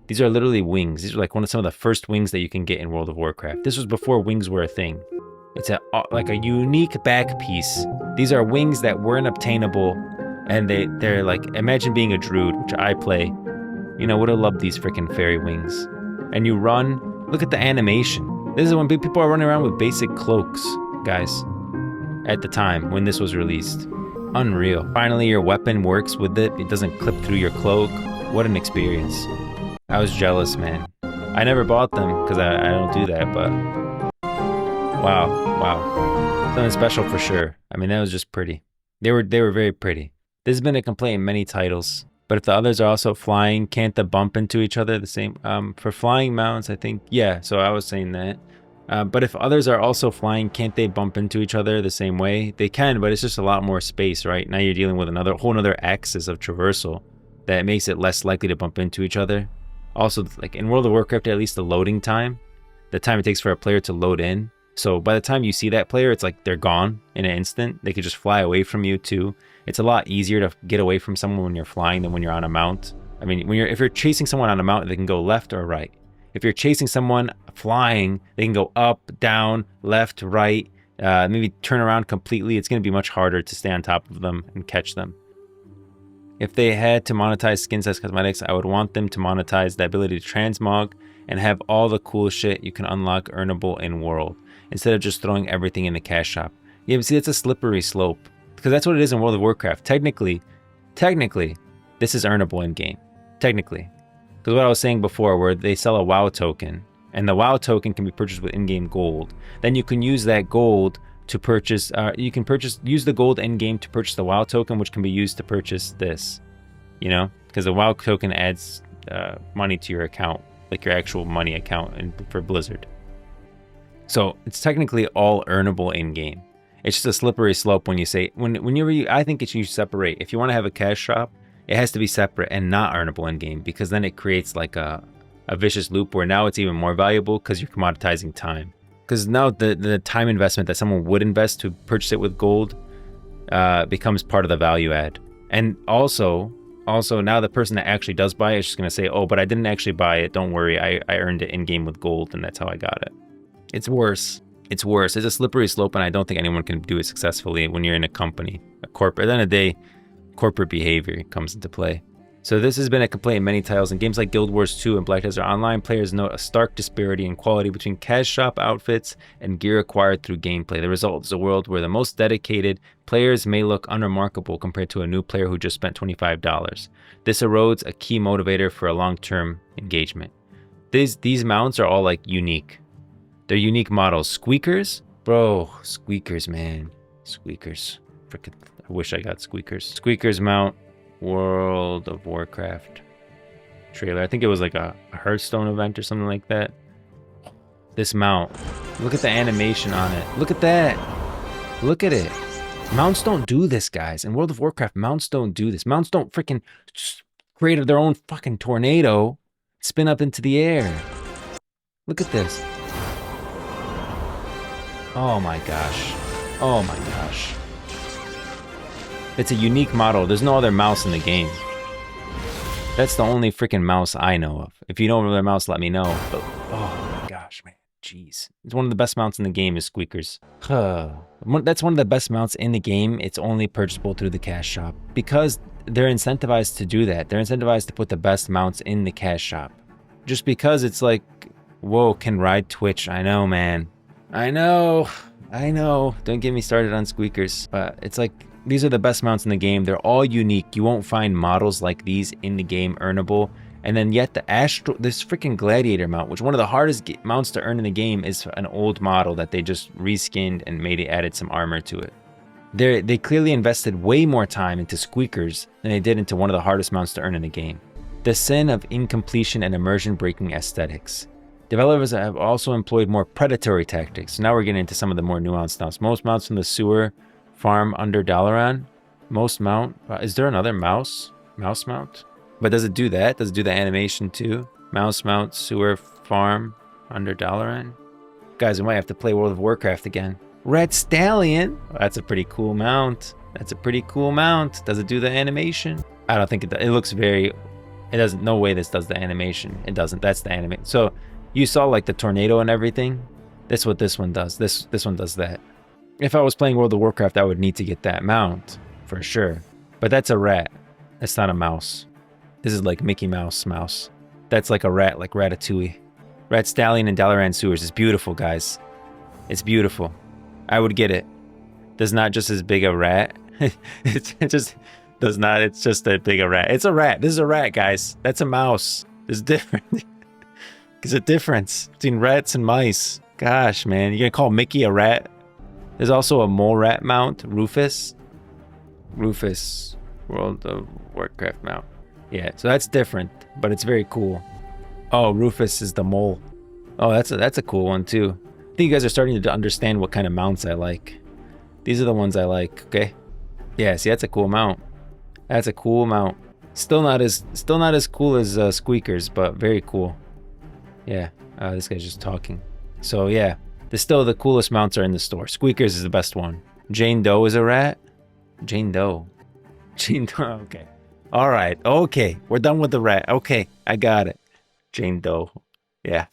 these are literally wings. These are like some of the first wings that you can get in World of Warcraft. This was before wings were a thing. It's like a unique back piece. These are wings that weren't obtainable, and they're like, imagine being a druid, which I play. You know, would have loved these freaking fairy wings. And you run, look at the animation. This is when people are running around with basic cloaks, guys. At the time, when this was released. Unreal. Finally, your weapon works with it. It doesn't clip through your cloak. What an experience. I was jealous, man. I never bought them, because I don't do that, but... Wow. Something special for sure. I mean, that was just pretty. They were very pretty. This has been a complaint in many titles. But if the others are also flying, can't they bump into each other the same? For flying mounts, I think, yeah, so I was saying that. But if others are also flying, can't they bump into each other the same way? They can, but it's just a lot more space, right? Now you're dealing with whole nother axis of traversal. that makes it less likely to bump into each other. Also, like in World of Warcraft, at least the loading time, the time it takes for a player to load in. So by the time you see that player, it's like they're gone in an instant. They could just fly away from you too. It's a lot easier to get away from someone when you're flying than when you're on a mount. I mean, if you're chasing someone on a mount, they can go left or right. If you're chasing someone flying, they can go up, down, left, right, maybe turn around completely. It's going to be much harder to stay on top of them and catch them. If they had to monetize skins as cosmetics, I would want them to monetize the ability to transmog and have all the cool shit you can unlock earnable in world, instead of just throwing everything in the cash shop. Yeah, but see, it's a slippery slope, because that's what it is in World of Warcraft. Technically, this is earnable in game. Technically. Because what I was saying before, where they sell a WoW token, and the WoW token can be purchased with in-game gold. Then you can use that gold to purchase, use the gold in-game to purchase the WoW token, which can be used to purchase this, you know? Because the WoW token adds money to your account, like your actual money account for Blizzard. So it's technically all earnable in-game. It's just a slippery slope when you say, I think it should separate. If you want to have a cash shop, it has to be separate and not earnable in-game, because then it creates like a vicious loop where now it's even more valuable because you're commoditizing time. Because now the time investment that someone would invest to purchase it with gold becomes part of the value add. And also now the person that actually does buy it is just going to say, oh, but I didn't actually buy it. Don't worry. I earned it in-game with gold, and that's how I got it. It's worse. It's worse. It's a slippery slope, and I don't think anyone can do it successfully when you're in a company, a corporate. At the end of the day, corporate behavior comes into play. So this has been a complaint in many titles. In games like Guild Wars 2 and Black Desert Online, players note a stark disparity in quality between cash shop outfits and gear acquired through gameplay. The result is a world where the most dedicated players may look unremarkable compared to a new player who just spent $25. This erodes a key motivator for a long-term engagement. These mounts are all like unique. They're unique models. Squeakers? Bro, squeakers, man. Squeakers. Frickin', I wish I got squeakers. Squeakers mount, World of Warcraft trailer. I think it was like a Hearthstone event or something like that. This mount. Look at the animation on it. Look at that. Look at it. Mounts don't do this, guys. In World of Warcraft, mounts don't do this. Mounts don't freaking create their own fucking tornado, spin up into the air. Look at this. Oh my gosh. Oh my gosh. It's a unique model. There's no other mouse in the game. That's the only freaking mouse I know of. If you know another mouse, let me know. But, oh my gosh, man. Jeez. It's one of the best mounts in the game is Squeakers. That's one of the best mounts in the game. It's only purchasable through the cash shop. Because they're incentivized to do that. They're incentivized to put the best mounts in the cash shop. Just because it's like, whoa, can ride Twitch. I know, man. I know. Don't get me started on Squeakers. But it's like, these are the best mounts in the game. They're all unique. You won't find models like these in the game earnable. And then yet this freaking Gladiator mount, which one of the hardest mounts to earn in the game, is an old model that they just reskinned and added some armor to it. They clearly invested way more time into Squeakers than they did into one of the hardest mounts to earn in the game. The sin of incompletion and immersion breaking aesthetics. Developers have also employed more predatory tactics. So now we're getting into some of the more nuanced mounts. Most mounts from the sewer farm under Dalaran. Most mount. Is there another mouse mount? But does it do that? Does it do the animation too? Mouse mount, sewer farm under Dalaran. Guys, we might have to play World of Warcraft again. Red Stallion. Oh, that's a pretty cool mount. Does it do the animation? I don't think it does. It looks very... It doesn't... No way this does the animation. It doesn't. That's the animation. So... You saw like the tornado and everything. That's what this one does. This one does that. If I was playing World of Warcraft, I would need to get that mount for sure. But that's a rat. That's not a mouse. This is like Mickey Mouse. That's like a rat, like Ratatouille. Rat Stallion and Dalaran Sewers is beautiful, guys. It's beautiful. I would get it. There's not just as big a rat. It just does not. It's just that big a rat. It's a rat. This is a rat, guys. That's a mouse. There's different. There's a difference between rats and mice. Gosh, man. You're going to call Mickey a rat? There's also a mole rat mount, Rufus. World of Warcraft mount. Yeah, so that's different, but it's very cool. Oh, Rufus is the mole. Oh, that's a cool one too. I think you guys are starting to understand what kind of mounts I like. These are the ones I like, okay? Yeah, see, that's a cool mount. That's a cool mount. Still not as cool as Squeakers, but very cool. Yeah, this guy's just talking. So yeah, still the coolest mounts are in the store. Squeakers is the best one. Jane Doe is a rat. Jane Doe. Jane Doe. Okay. All right. Okay, we're done with the rat. Okay, I got it. Jane Doe. Yeah,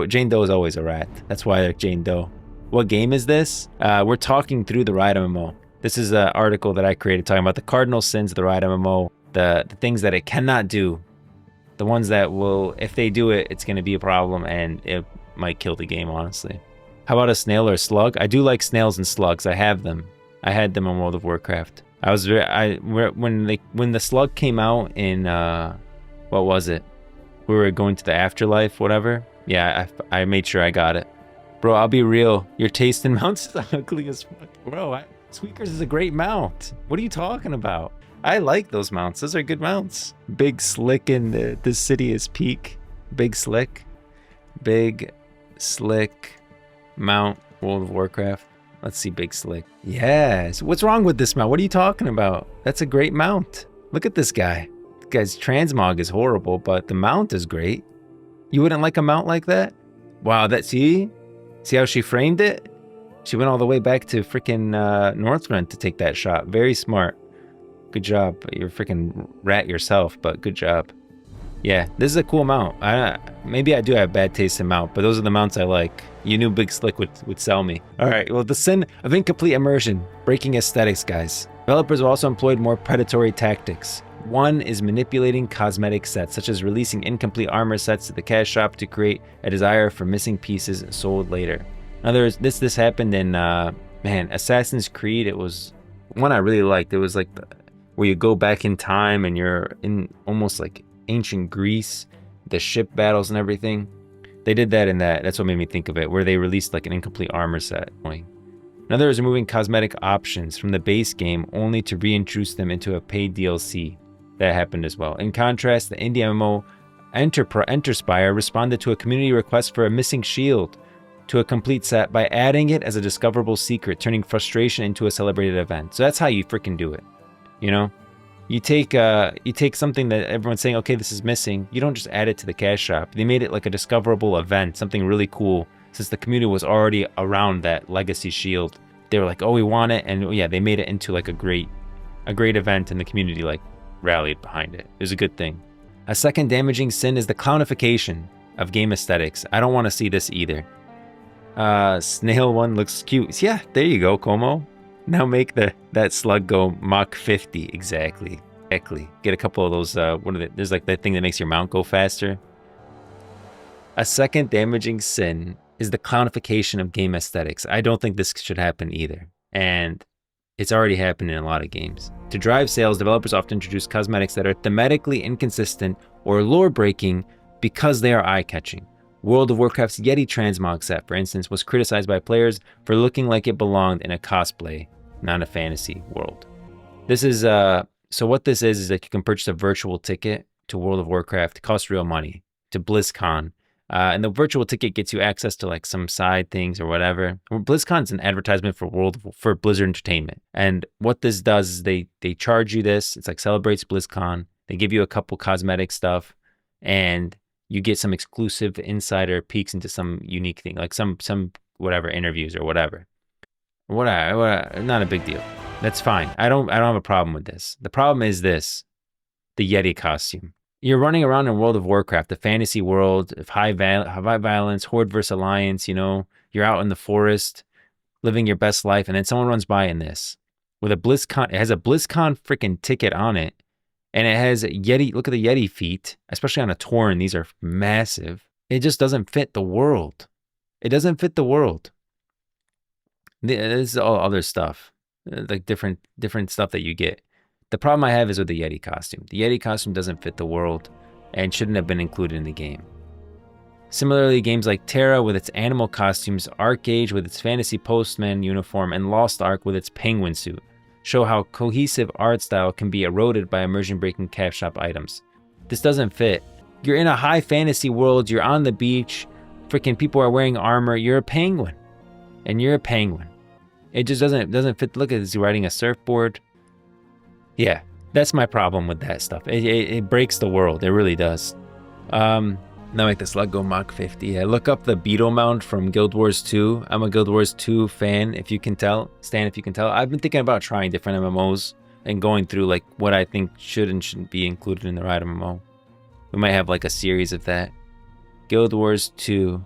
Jane Doe is always a rat. That's why they're Jane Doe. What game is this? We're talking through the Riot MMO. This is an article that I created talking about the cardinal sins of the Riot MMO, the things that it cannot do, the ones that will, if they do it, it's going to be a problem and it might kill the game, honestly. How about a snail or a slug? I do like snails and slugs. I have them. I had them in World of Warcraft. When the slug came out in what was it? We were going to the afterlife, whatever. Yeah, I made sure I got it. Bro, I'll be real. Your taste in mounts is ugly as fuck. Bro, Squeakers is a great mount. What are you talking about? I like those mounts. Those are good mounts. Big Slick in the city is peak. Big Slick. Big Slick mount, World of Warcraft. Let's see Big Slick. Yes. What's wrong with this mount? What are you talking about? That's a great mount. Look at this guy. This guy's transmog is horrible, but the mount is great. You wouldn't like a mount like that? Wow, see how she framed it? She went all the way back to freaking Northrend to take that shot. Very smart. Good job. You're a freaking rat yourself, but good job. Yeah, this is a cool mount. Maybe I do have bad taste in mount, but those are the mounts I like. You knew Big Slick would sell me. All right, well, the sin of incomplete immersion. Breaking aesthetics, guys. Developers have also employed more predatory tactics. One is manipulating cosmetic sets, such as releasing incomplete armor sets to the cash shop to create a desire for missing pieces sold later. In other words, this happened in, Assassin's Creed. It was one I really liked. It was like where you go back in time and you're in almost like ancient Greece, the ship battles and everything. They did that in that. That's what made me think of it, where they released like an incomplete armor set. In other words, removing cosmetic options from the base game only to reintroduce them into a paid DLC. That happened as well. In contrast, the indie MMO Enterspire responded to a community request for a missing shield to a complete set by adding it as a discoverable secret, turning frustration into a celebrated event. So that's how you freaking do it. You know, you take something that everyone's saying, okay, this is missing. You don't just add it to the cash shop. They made it like a discoverable event, something really cool. Since the community was already around that legacy shield, they were like, oh, we want it, and yeah, they made it into like a great event, and the community like rallied behind it. It was a good thing. A second damaging sin is the clownification of game aesthetics. I don't want to see this either. Snail one looks cute. Yeah, there you go, Como. Now make that slug go Mach 50 exactly. Get a couple of those. There's like that thing that makes your mount go faster. A second damaging sin is the clownification of game aesthetics. I don't think this should happen either, and it's already happened in a lot of games. To drive sales, developers often introduce cosmetics that are thematically inconsistent or lore-breaking because they are eye-catching. World of Warcraft's Yeti transmog set, for instance, was criticized by players for looking like it belonged in a cosplay, not a fantasy world. This is so what this is that you can purchase a virtual ticket to World of Warcraft. It costs real money, to BlizzCon. And the virtual ticket gets you access to like some side things or whatever. BlizzCon's an advertisement for Blizzard Entertainment. And what this does is they charge you this. It's like celebrates BlizzCon. They give you a couple cosmetic stuff, and you get some exclusive insider peeks into some unique thing, like some whatever interviews or whatever. Not a big deal. That's fine. I don't have a problem with this. The problem is this: the Yeti costume. You're running around in World of Warcraft, a fantasy world of high violence, Horde versus Alliance, you know, you're out in the forest, living your best life, and then someone runs by in this with a BlizzCon. It has a BlizzCon freaking ticket on it, and it has Yeti. Look at the Yeti feet, especially on a Tauren. These are massive. It just doesn't fit the world. It doesn't fit the world. This is all other stuff, like different stuff that you get. The problem I have is with the Yeti costume. The Yeti costume doesn't fit the world and shouldn't have been included in the game. Similarly, games like Terra with its animal costumes, Arcade with its fantasy postman uniform, and Lost Ark with its penguin suit show how cohesive art style can be eroded by immersion-breaking cash shop items. This doesn't fit. You're in a high fantasy world, you're on the beach, freaking people are wearing armor, you're a penguin. And you're a penguin. It just doesn't fit. Look at this, he's riding a surfboard. Yeah, That's my problem with that stuff. It breaks the world. It really does. Now make the slug go Mach 50. Yeah, look up the beetle mount from Guild Wars 2. I'm a Guild Wars 2 fan, if you can tell. Stan, if you can tell. I've been thinking about trying different MMOs and going through like what I think should and shouldn't be included in the Riot MMO. We might have like a series of that. Guild Wars 2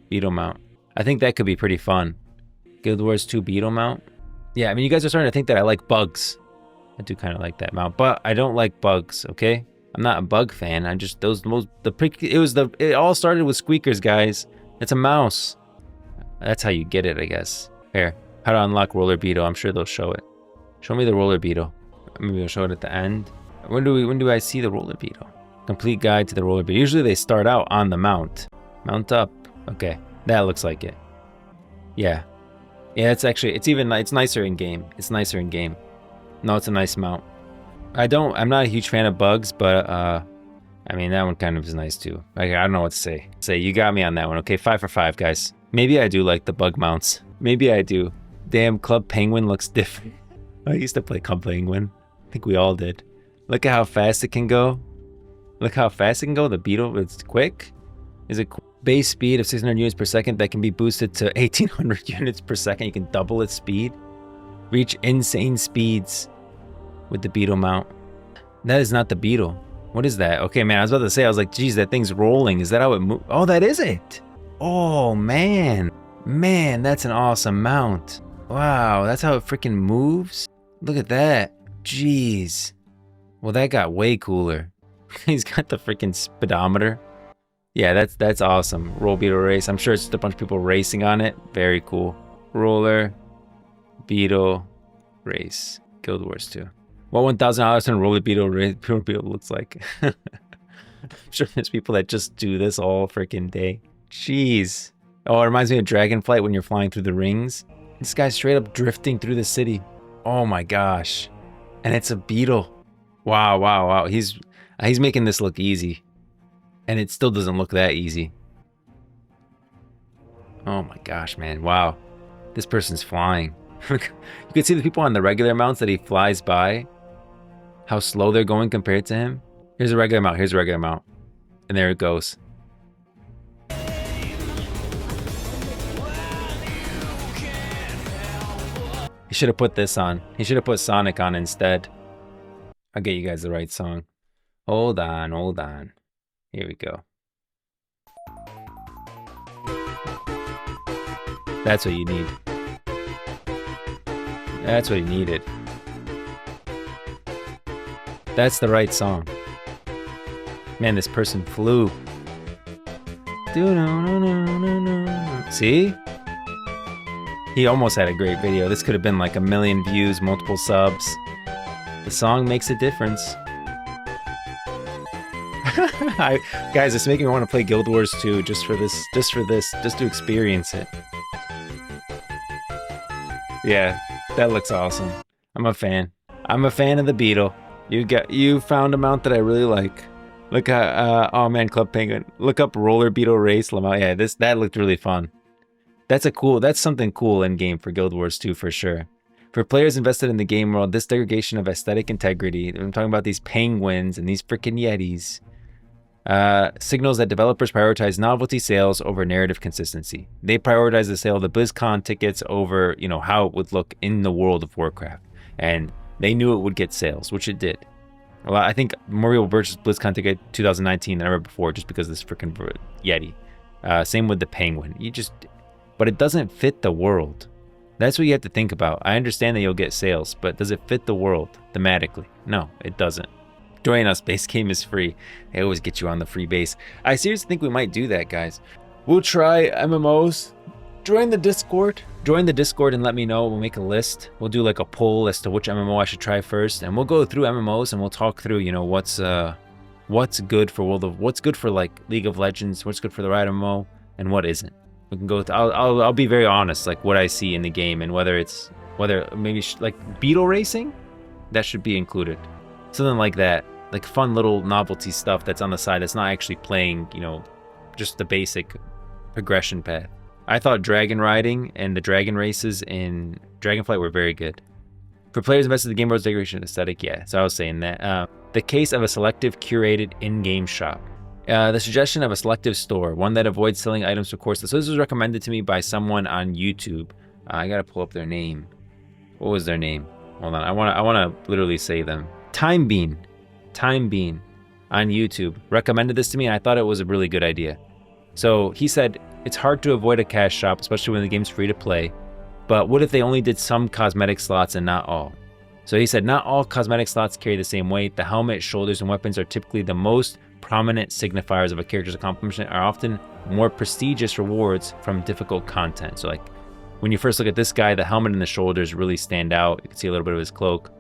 beetle mount. I think that could be pretty fun. Guild Wars 2 beetle mount. Yeah, I mean, you guys are starting to think that I like bugs. I do kind of like that mount, but I don't like bugs, okay? I'm not a bug fan. I just it all started with squeakers, guys. It's a mouse. That's how you get it, I guess. Here, how to unlock roller beetle. I'm sure they'll show it. Show me the roller beetle. Maybe they'll show it at the end. When do I see the roller beetle? Complete guide to the roller beetle. Usually they start out on the mount. Mount up. Okay, that looks like it. Yeah, it's nicer in game. It's nicer in game. No, it's a nice mount. I'm not a huge fan of bugs, but I mean, that one kind of is nice too. I don't know what to say. You got me on that one. Okay, 5 for 5, guys. Maybe I do like the bug mounts. Maybe I do. Damn, Club Penguin looks different. I used to play Club Penguin. I think we all did. Look at how fast it can go. Look how fast it can go. The beetle, it's quick. Is it base speed of 600 units per second that can be boosted to 1800 units per second? You can double its speed. Reach insane speeds with the beetle mount. That is not the beetle. What is that? Okay, man, I was about to say, I was like, geez, that thing's rolling. Is that how it moves? Oh, that is it. Oh, man. Man, that's an awesome mount. Wow, that's how it freaking moves? Look at that. Jeez. Well, that got way cooler. He's got the freaking speedometer. Yeah, that's awesome. Roll beetle race. I'm sure it's just a bunch of people racing on it. Very cool. Roller beetle race. Guild Wars 2. What $1,000 in roller beetle looks like. I'm sure there's people that just do this all freaking day. Jeez. Oh, it reminds me of Dragonflight when you're flying through the rings. This guy's straight up drifting through the city. Oh my gosh. And it's a beetle. Wow. He's making this look easy. And it still doesn't look that easy. Oh my gosh, man. Wow. This person's flying. You can see the people on the regular mounts that he flies by. How slow they're going compared to him. Here's a regular mount. And there it goes. He should have put this on. He should have put Sonic on instead. I'll get you guys the right song. Hold on. Here we go. That's what you need. That's what you needed. That's the right song. Man, this person flew. See? He almost had a great video. This could have been like 1 million views, multiple subs. The song makes a difference. Guys, it's making me want to play Guild Wars 2 just for to experience it. Yeah, that looks awesome. I'm a fan. I'm a fan of the beetle. You found a mount that I really like. Look at oh man, Club Penguin. Look up roller beetle race Lamau. Yeah, that looked really fun. That's something cool in game for Guild Wars 2 for sure. For players invested in the game world, this degradation of aesthetic integrity, I'm talking about these penguins and these freaking yetis, signals that developers prioritize novelty sales over narrative consistency. They prioritize the sale of the BlizzCon tickets over, how it would look in the world of Warcraft. And they knew it would get sales, which it did. Well, I think more people purchased BlizzCon ticket 2019 than ever before just because of this freaking Yeti. Same with the Penguin. But it doesn't fit the world. That's what you have to think about. I understand that you'll get sales, but does it fit the world thematically? No, it doesn't. Join us, base game is free. They always get you on the free base. I seriously think we might do that, guys. We'll try MMOs. Join the Discord and let me know. We'll make a list. We'll do like a poll as to which MMO I should try first, and we'll go through MMOs and we'll talk through, what's good for what's good for like League of Legends, what's good for the Riot MMO, and what isn't. We can go. I'll be very honest, like what I see in the game and whether maybe like beetle racing, that should be included. Something like that, like fun little novelty stuff that's on the side that's not actually playing, just the basic progression path. I thought dragon riding and the dragon races in Dragonflight were very good. For players invested in the game world's decoration aesthetic, yeah. So I was saying that. The case of a selective curated in-game shop. The suggestion of a selective store, one that avoids selling items for courses. So this was recommended to me by someone on YouTube. I gotta pull up their name. What was their name? Hold on, I wanna literally say them. Time Bean on YouTube recommended this to me, and I thought it was a really good idea. So he said, it's hard to avoid a cash shop, especially when the game's free to play. But what if they only did some cosmetic slots and not all? So he said, not all cosmetic slots carry the same weight. The helmet, shoulders, and weapons are typically the most prominent signifiers of a character's accomplishment, are often more prestigious rewards from difficult content. So like when you first look at this guy, the helmet and the shoulders really stand out. You can see a little bit of his cloak.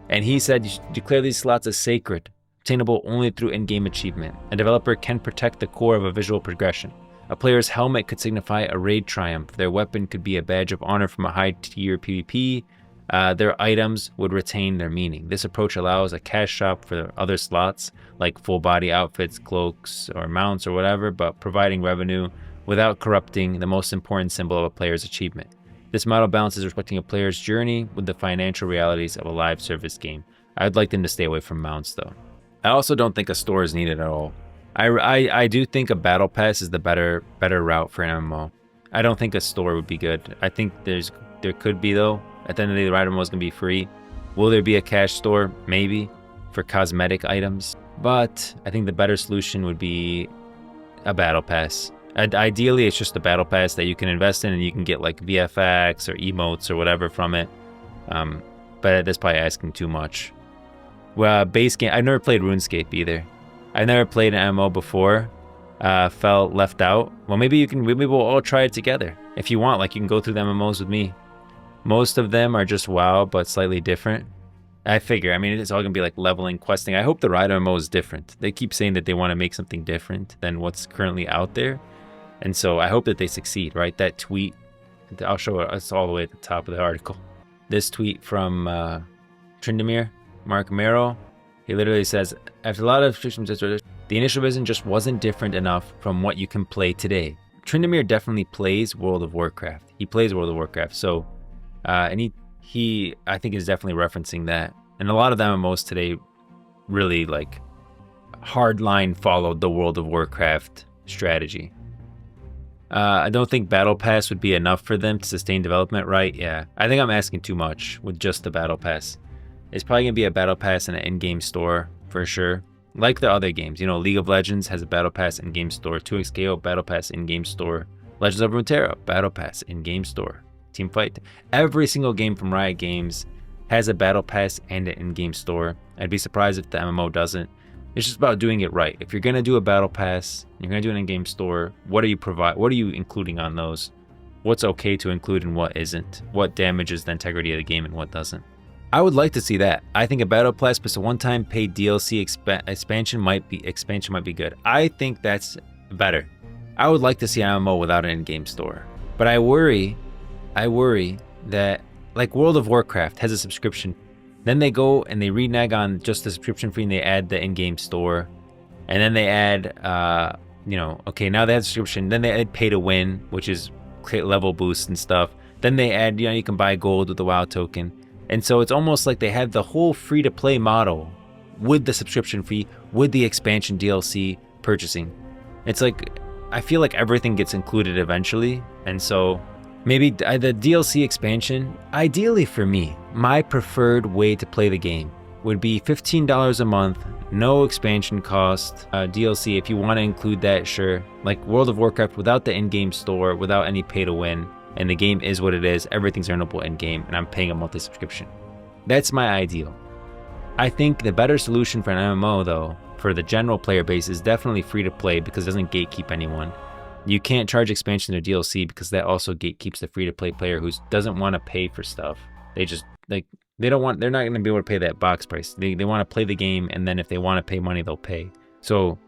And he said you should declare these slots as sacred, obtainable only through in-game achievement. A developer can protect the core of a visual progression. A player's helmet could signify a raid triumph. Their weapon could be a badge of honor from a high-tier PvP. Their items would retain their meaning. This approach allows a cash shop for other slots, like full-body outfits, cloaks, or mounts, or whatever, but providing revenue without corrupting the most important symbol of a player's achievement. This model balances respecting a player's journey with the financial realities of a live service game. I'd like them to stay away from mounts, though. I also don't think a store is needed at all. I do think a battle pass is the better route for an MMO. I don't think a store would be good. I think there could be, though. At the end of the day, the Riot MMO is going to be free. Will there be a cash store? Maybe, for cosmetic items. But I think the better solution would be a battle pass. Ideally, it's just a battle pass that you can invest in, and you can get like VFX or emotes or whatever from it. But that's probably asking too much. Well, base game. I've never played RuneScape either. I've never played an MMO before. Felt left out. Well, maybe we'll all try it together. If you want, like, you can go through the MMOs with me. Most of them are just WoW, but slightly different. I figure, I mean, it's all gonna be like leveling, questing. I hope the Riot MMO is different. They keep saying that they want to make something different than what's currently out there. And so I hope that they succeed, right? That tweet, I'll show it, it's all the way at the top of the article. This tweet from Tryndamere, Mark Merrill, he literally says, after a lot of restrictions, the initial vision just wasn't different enough from what you can play today. Tryndamere definitely plays World of Warcraft. He plays World of Warcraft, so, and he I think is definitely referencing that. And a lot of the MMOs today really like hardline followed the World of Warcraft strategy. I don't think Battle Pass would be enough for them to sustain development, right? Yeah, I think I'm asking too much with just the Battle Pass. It's probably going to be a Battle Pass and an in-game store for sure. Like the other games, you know, League of Legends has a Battle Pass in-game store, 2xKO Battle Pass in-game store, Legends of Runeterra Battle Pass in-game store, Teamfight. Every single game from Riot Games has a Battle Pass and an in-game store. I'd be surprised if the MMO doesn't. It's just about doing it right. If you're gonna do a battle pass, you're gonna do an in-game store, what are you including on those? What's okay to include and what isn't? What damages the integrity of the game and what doesn't? I would like to see that. I think a battle pass plus a one-time paid DLC expansion might be good. I think that's better. I would like to see an MMO without an in-game store. But I worry that like World of Warcraft has a subscription. Then they go and they renege on just the subscription fee and they add the in-game store. And then they add, okay, now they have subscription. Then they add pay to win, which is level boosts and stuff. Then they add, you can buy gold with the WoW token. And so it's almost like they have the whole free-to-play model with the subscription fee, with the expansion DLC purchasing. It's like, I feel like everything gets included eventually. And so maybe the DLC expansion, ideally for me, my preferred way to play the game would be $15 a month, no expansion cost, DLC. If you want to include that, sure. Like World of Warcraft without the in-game store, without any pay to win, and the game is what it is, everything's earnable in-game, and I'm paying a monthly subscription. That's my ideal. I think the better solution for an MMO, though, for the general player base, is definitely free to play because it doesn't gatekeep anyone. You can't charge expansion or DLC because that also gatekeeps the free-to-play player who doesn't want to pay for stuff. They just, they're not going to be able to pay that box price. They want to play the game, and then if they want to pay money, they'll pay. So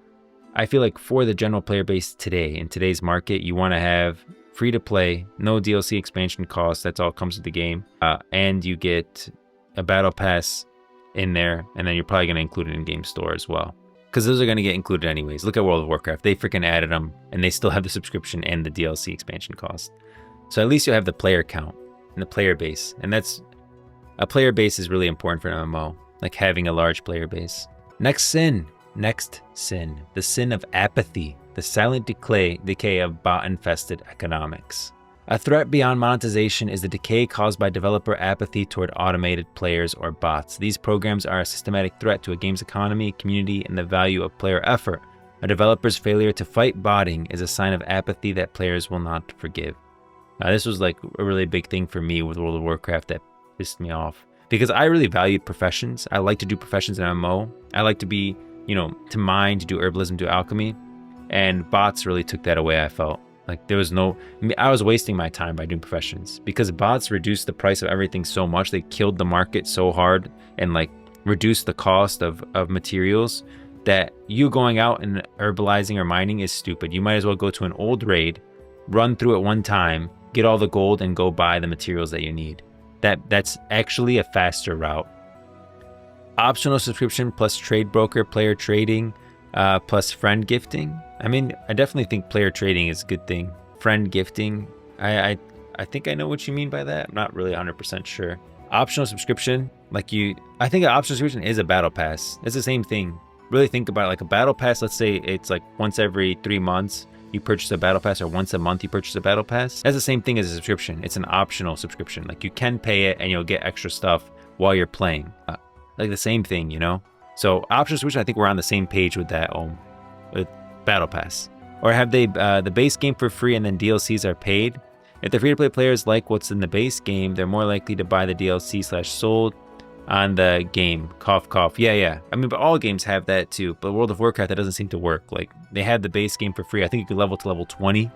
I feel like for the general player base today, in today's market, you want to have free-to-play, no DLC expansion costs, that's all comes with the game, and you get a battle pass in there, and then you're probably going to include an in-game store as well. Because those are going to get included anyways. Look at World of Warcraft. They freaking added them, and they still have the subscription and the DLC expansion cost. So at least you'll have the player count and the player base. And that's A player base is really important for an MMO, like having a large player base. Next sin, the sin of apathy, the silent decay of bot-infested economics. A threat beyond monetization is the decay caused by developer apathy toward automated players or bots. These programs are a systematic threat to a game's economy, community, and the value of player effort. A developer's failure to fight botting is a sign of apathy that players will not forgive. This was like a really big thing for me with World of Warcraft that pissed me off. Because I really valued professions. I like to do professions in MMO. I like to be, to mine, to do herbalism, do alchemy. And bots really took that away, I felt. Like I was wasting my time by doing professions. Because bots reduced the price of everything so much. They killed the market so hard and like reduced the cost of materials that you going out and herbalizing or mining is stupid. You might as well go to an old raid, run through it one time, get all the gold, and go buy the materials that you need. That's actually a faster route. Optional subscription plus trade broker, player trading, plus friend gifting. I mean, I definitely think player trading is a good thing. Friend gifting, I think I know what you mean by that. I'm not really 100% sure. Optional subscription, I think an optional subscription is a battle pass. It's the same thing. Really think about it, like a battle pass. Let's say it's like once every 3 months you purchase a battle pass, or once a month you purchase a battle pass. That's the same thing as a subscription. It's an optional subscription. Like you can pay it and you'll get extra stuff while you're playing. Like the same thing, So optional subscription, I think we're on the same page with that. With battle pass. Or have they the base game for free and then DLCs are paid? If the free-to-play players like what's in the base game, they're more likely to buy the DLC/sold on the game. Cough, cough. Yeah. I mean, but all games have that too. But World of Warcraft, that doesn't seem to work. Like, they have the base game for free. I think you could level to level 20,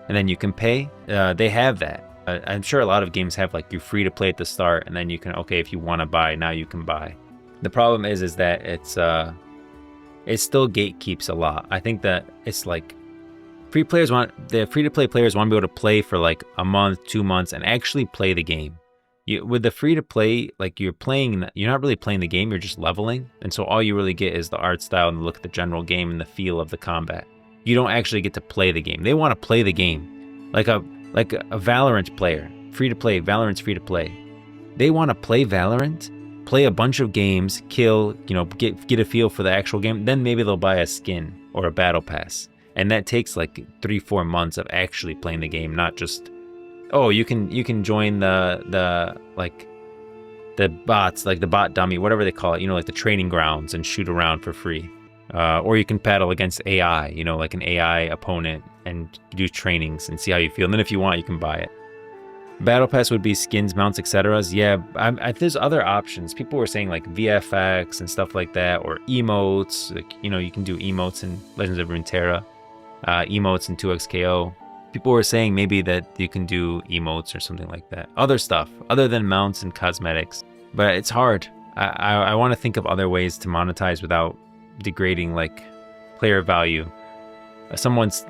and then you can pay. They have that. I'm sure a lot of games have, like, you're free to play at the start, and then you can, okay, if you want to buy, now you can buy. The problem is that it still gatekeeps a lot. I think that it's like, the free-to-play players want to be able to play for, like, a month, 2 months, and actually play the game. With the free-to-play, like, you're not really playing the game, you're just leveling. And so all you really get is the art style and the look at the general game and the feel of the combat. You don't actually get to play the game. They want to play the game. Like a Valorant player, free-to-play, Valorant's free-to-play. They want to play Valorant, play a bunch of games, kill, get a feel for the actual game. Then maybe they'll buy a skin or a battle pass. And that takes like 3-4 months of actually playing the game, not just, oh, you can join the bots, like the bot dummy, whatever they call it, like the training grounds, and shoot around for free. Or you can battle against AI, like an AI opponent, and do trainings and see how you feel. And then if you want, you can buy it. Battle pass would be skins, mounts, etc. Yeah, there's other options. People were saying like VFX and stuff like that, or emotes. Like, you can do emotes in Legends of Runeterra, emotes in 2XKO. People were saying maybe that you can do emotes or something like that. Other stuff, other than mounts and cosmetics. But it's hard. I want to think of other ways to monetize without degrading, like, player value. Someone's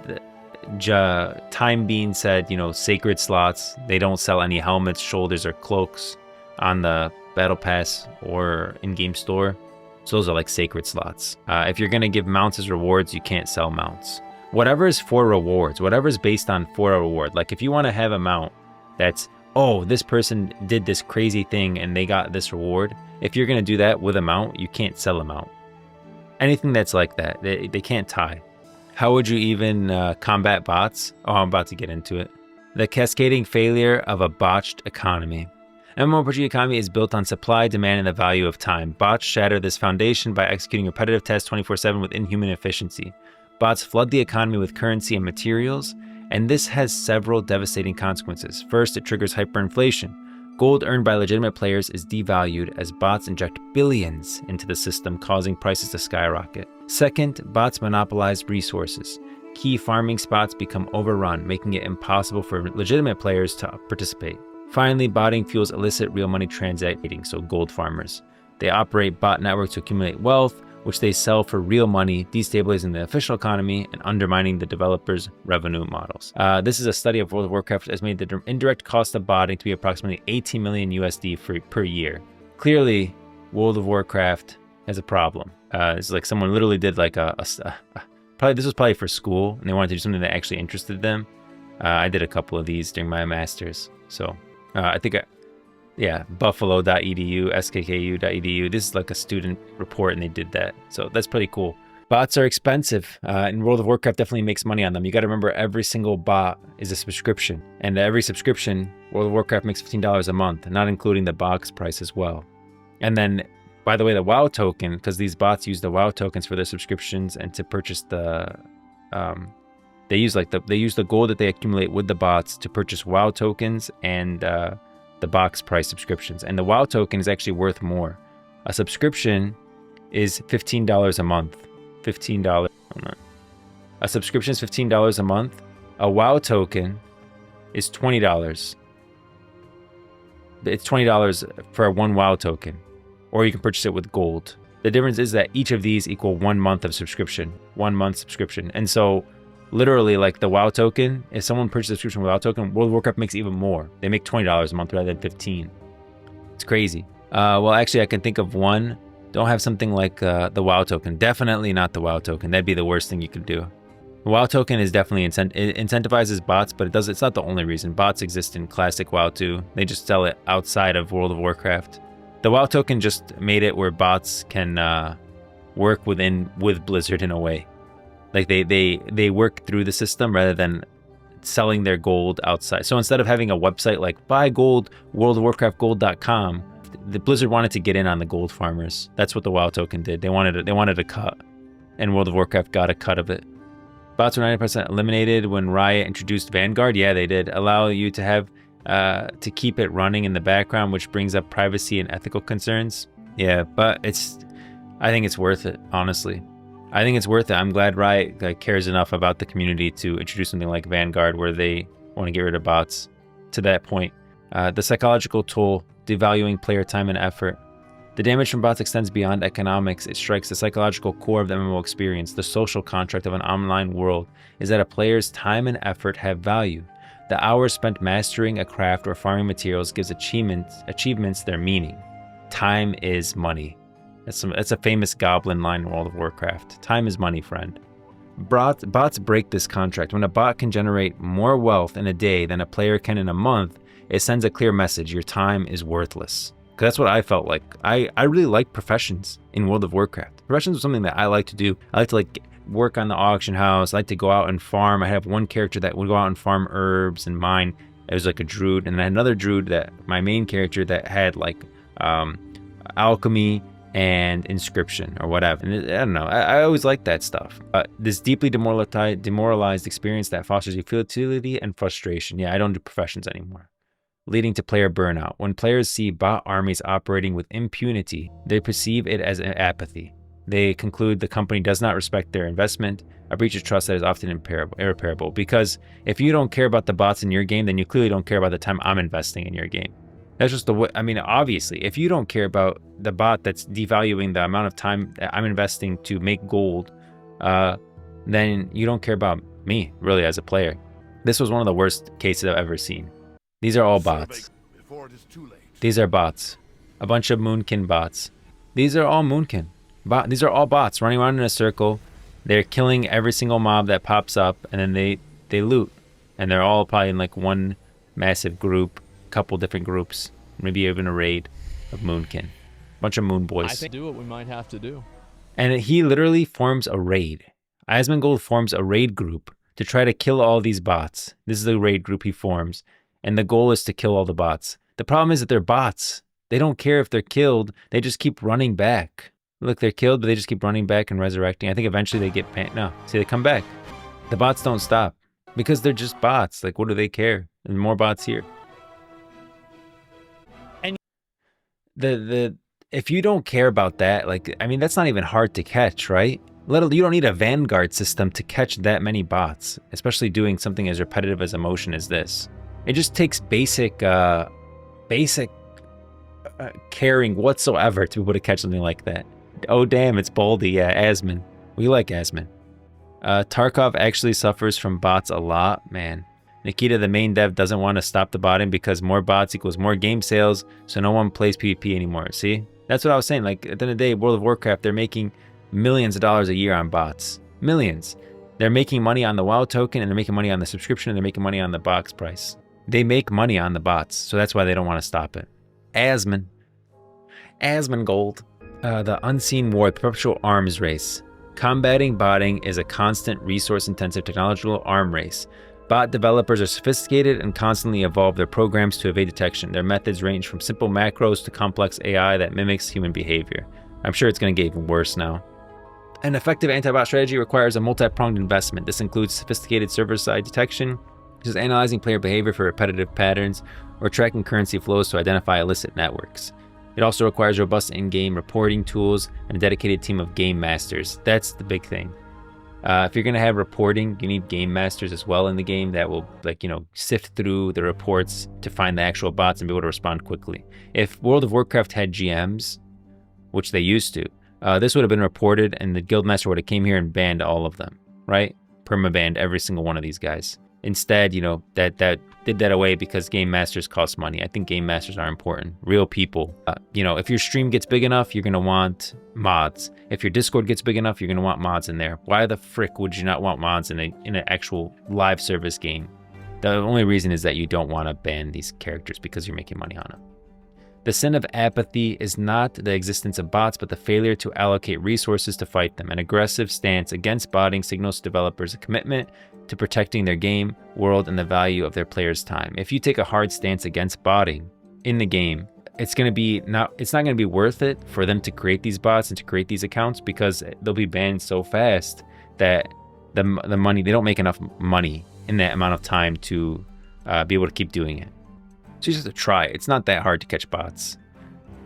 Time Bean said, sacred slots. They don't sell any helmets, shoulders, or cloaks on the Battle Pass or in-game store. So those are like sacred slots. If you're going to give mounts as rewards, you can't sell mounts. Whatever is for rewards, whatever is based on for a reward. Like if you want to have a mount that's, oh, this person did this crazy thing and they got this reward. If you're going to do that with a mount, you can't sell a mount. Anything that's like that, they can't tie. How would you even combat bots? Oh, I'm about to get into it. The cascading failure of a botched economy. MMORPG economy is built on supply, demand, and the value of time. Bots shatter this foundation by executing repetitive tests 24/7 with inhuman efficiency. Bots flood the economy with currency and materials, and this has several devastating consequences. First, it triggers hyperinflation. Gold earned by legitimate players is devalued as bots inject billions into the system, causing prices to skyrocket. Second, bots monopolize resources. Key farming spots become overrun, making it impossible for legitimate players to participate. Finally, botting fuels illicit real money transacting, so gold farmers. They operate bot networks to accumulate wealth, which they sell for real money, destabilizing the official economy and undermining the developers' revenue models. This is a study of World of Warcraft that has made the indirect cost of botting to be approximately 18 million USD per year. Clearly, World of Warcraft has a problem. It's like someone literally did like this was probably for school, and they wanted to do something that actually interested them. I did a couple of these during my master's, so I think Yeah, buffalo.edu, skku.edu. This is like a student report, and they did that. So that's pretty cool. Bots are expensive, and World of Warcraft definitely makes money on them. You got to remember, every single bot is a subscription, and every subscription, World of Warcraft makes $15 a month, not including the box price as well. And then, by the way, the WoW token, because these bots use the WoW tokens for their subscriptions and to purchase the, they use the gold that they accumulate with the bots to purchase WoW tokens and the box price subscriptions. And the WoW token is actually worth more. A subscription is $15 a month. $15. A subscription is $15 a month. A WoW token is $20. It's $20 for one WoW token, or you can purchase it with gold. The difference is that each of these equal 1 month of subscription, 1 month subscription. And so literally, like the WoW token, if someone purchases a subscription with WoW token, World of Warcraft makes even more. They make $20 a month rather than $15. It's crazy. Well, actually, I can think of one. Don't have something like the WoW token. Definitely not the WoW token. That'd be the worst thing you could do. The WoW token is definitely it incentivizes bots, but it's not the only reason. Bots exist in classic WoW too. They just sell it outside of World of Warcraft. The WoW token just made it where bots can work with Blizzard in a way. Like they work through the system rather than selling their gold outside. So instead of having a website like buy gold, worldofwarcraftgold.com, the Blizzard wanted to get in on the gold farmers. That's what the WoW token did. They wanted a cut, and World of Warcraft got a cut of it. Bots were 90% eliminated when Riot introduced Vanguard. Yeah, they did. Allow you to have to keep it running in the background, which brings up privacy and ethical concerns. Yeah, but I think it's worth it, honestly. I think it's worth it. I'm glad Riot cares enough about the community to introduce something like Vanguard, where they want to get rid of bots to that point. The psychological toll, devaluing player time and effort. The damage from bots extends beyond economics. It strikes the psychological core of the MMO experience. The social contract of an online world is that a player's time and effort have value. The hours spent mastering a craft or farming materials gives achievements their meaning. Time is money. That's a famous goblin line in World of Warcraft. Time is money, friend. Bots break this contract. When a bot can generate more wealth in a day than a player can in a month, it sends a clear message: your time is worthless. Because that's what I felt like. I really like professions in World of Warcraft. Professions was something that I like to do. I like to work on the auction house. I like to go out and farm. I have one character that would go out and farm herbs and mine. It was like a druid, and I had another druid, that my main character, that had alchemy and inscription or whatever. And I don't know. I always like that stuff. This deeply demoralized experience that fosters futility and frustration. Yeah, I don't do professions anymore. Leading to player burnout. When players see bot armies operating with impunity, they perceive it as apathy. They conclude the company does not respect their investment, a breach of trust that is often irreparable. Because if you don't care about the bots in your game, then you clearly don't care about the time I'm investing in your game. That's just the way. I mean, obviously, if you don't care about the bot that's devaluing the amount of time that I'm investing to make gold, then you don't care about me, really, as a player. This was one of the worst cases I've ever seen. These are all bots. These are bots. A bunch of Moonkin bots. These are all Moonkin. These are all bots running around in a circle. They're killing every single mob that pops up, and then they loot. And they're all probably in like one massive group, couple different groups, maybe even a raid of Moonkin. Bunch of Moon Boys. I think do what we might have to do. And he literally forms a raid. Asmongold forms a raid group to try to kill all these bots. This is the raid group he forms. And the goal is to kill all the bots. The problem is that they're bots. They don't care if they're killed. They just keep running back. Look, they're killed, but they just keep running back and resurrecting. I think eventually they get no. See, they come back. The bots don't stop because they're just bots. Like, what do they care? There's more bots here. And if you don't care about that, that's not even hard to catch, right? You don't need a Vanguard system to catch that many bots, especially doing something as repetitive as Immersion as this. It just takes basic caring whatsoever to be able to catch something like that. Oh damn, it's Baldy. Yeah, Asmon. We like Asmon. Tarkov actually suffers from bots a lot, man. Nikita, the main dev, doesn't want to stop the botting because more bots equals more game sales, so no one plays PvP anymore. See? That's what I was saying. Like, at the end of the day, World of Warcraft, they're making millions of dollars a year on bots. Millions. They're making money on the WoW token, and they're making money on the subscription, and they're making money on the box price. They make money on the bots, so that's why they don't want to stop it. Asmongold. The Unseen War, the perpetual arms race. Combating botting is a constant resource-intensive technological arm race. Bot developers are sophisticated and constantly evolve their programs to evade detection. Their methods range from simple macros to complex AI that mimics human behavior. I'm sure it's going to get even worse now. An effective anti-bot strategy requires a multi-pronged investment. This includes sophisticated server-side detection, such as analyzing player behavior for repetitive patterns or tracking currency flows to identify illicit networks. It also requires robust in-game reporting tools and a dedicated team of game masters. That's the big thing. If you're going to have reporting, you need game masters as well in the game that will, sift through the reports to find the actual bots and be able to respond quickly. If World of Warcraft had GMs, which they used to, this would have been reported and the guildmaster would have came here and banned all of them, right? Permabanned every single one of these guys. Instead, that did that away because game masters cost money. I think game masters are important. Real people. If your stream gets big enough, you're going to want mods. If your Discord gets big enough, you're going to want mods in there. Why the frick would you not want mods in an actual live service game? The only reason is that you don't want to ban these characters because you're making money on them. The sin of apathy is not the existence of bots, but the failure to allocate resources to fight them. An aggressive stance against botting signals to developers a commitment to protecting their game, world, and the value of their players' time. If you take a hard stance against botting in the game, it's not going to be worth it for them to create these bots and to create these accounts because they'll be banned so fast that the money, they don't make enough money in that amount of time to be able to keep doing it. So you just have to try. It's not that hard to catch bots.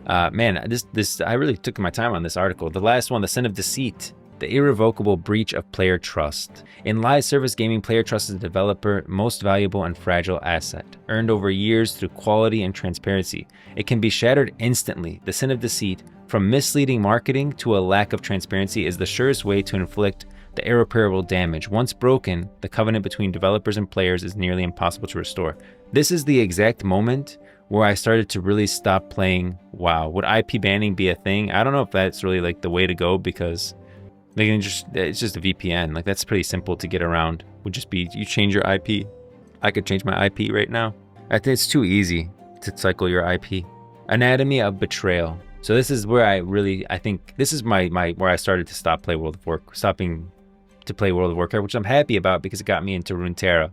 I really took my time on this article. The last one, the sin of deceit. The irrevocable breach of player trust. In live service gaming, player trust is the developer's most valuable and fragile asset, earned over years through quality and transparency. It can be shattered instantly. The sin of deceit, from misleading marketing to a lack of transparency, is the surest way to inflict the irreparable damage. Once broken, the covenant between developers and players is nearly impossible to restore. This is the exact moment where I started to really stop playing WoW. Would IP banning be a thing? I don't know if that's really the way to go because it's just a VPN. That's pretty simple to get around. Would just be you change your IP. I could change my IP right now. I think it's too easy to cycle your IP. Anatomy of betrayal. So this is where I think this is my where I started to stopping to play World of Warcraft, which I'm happy about because it got me into Runeterra.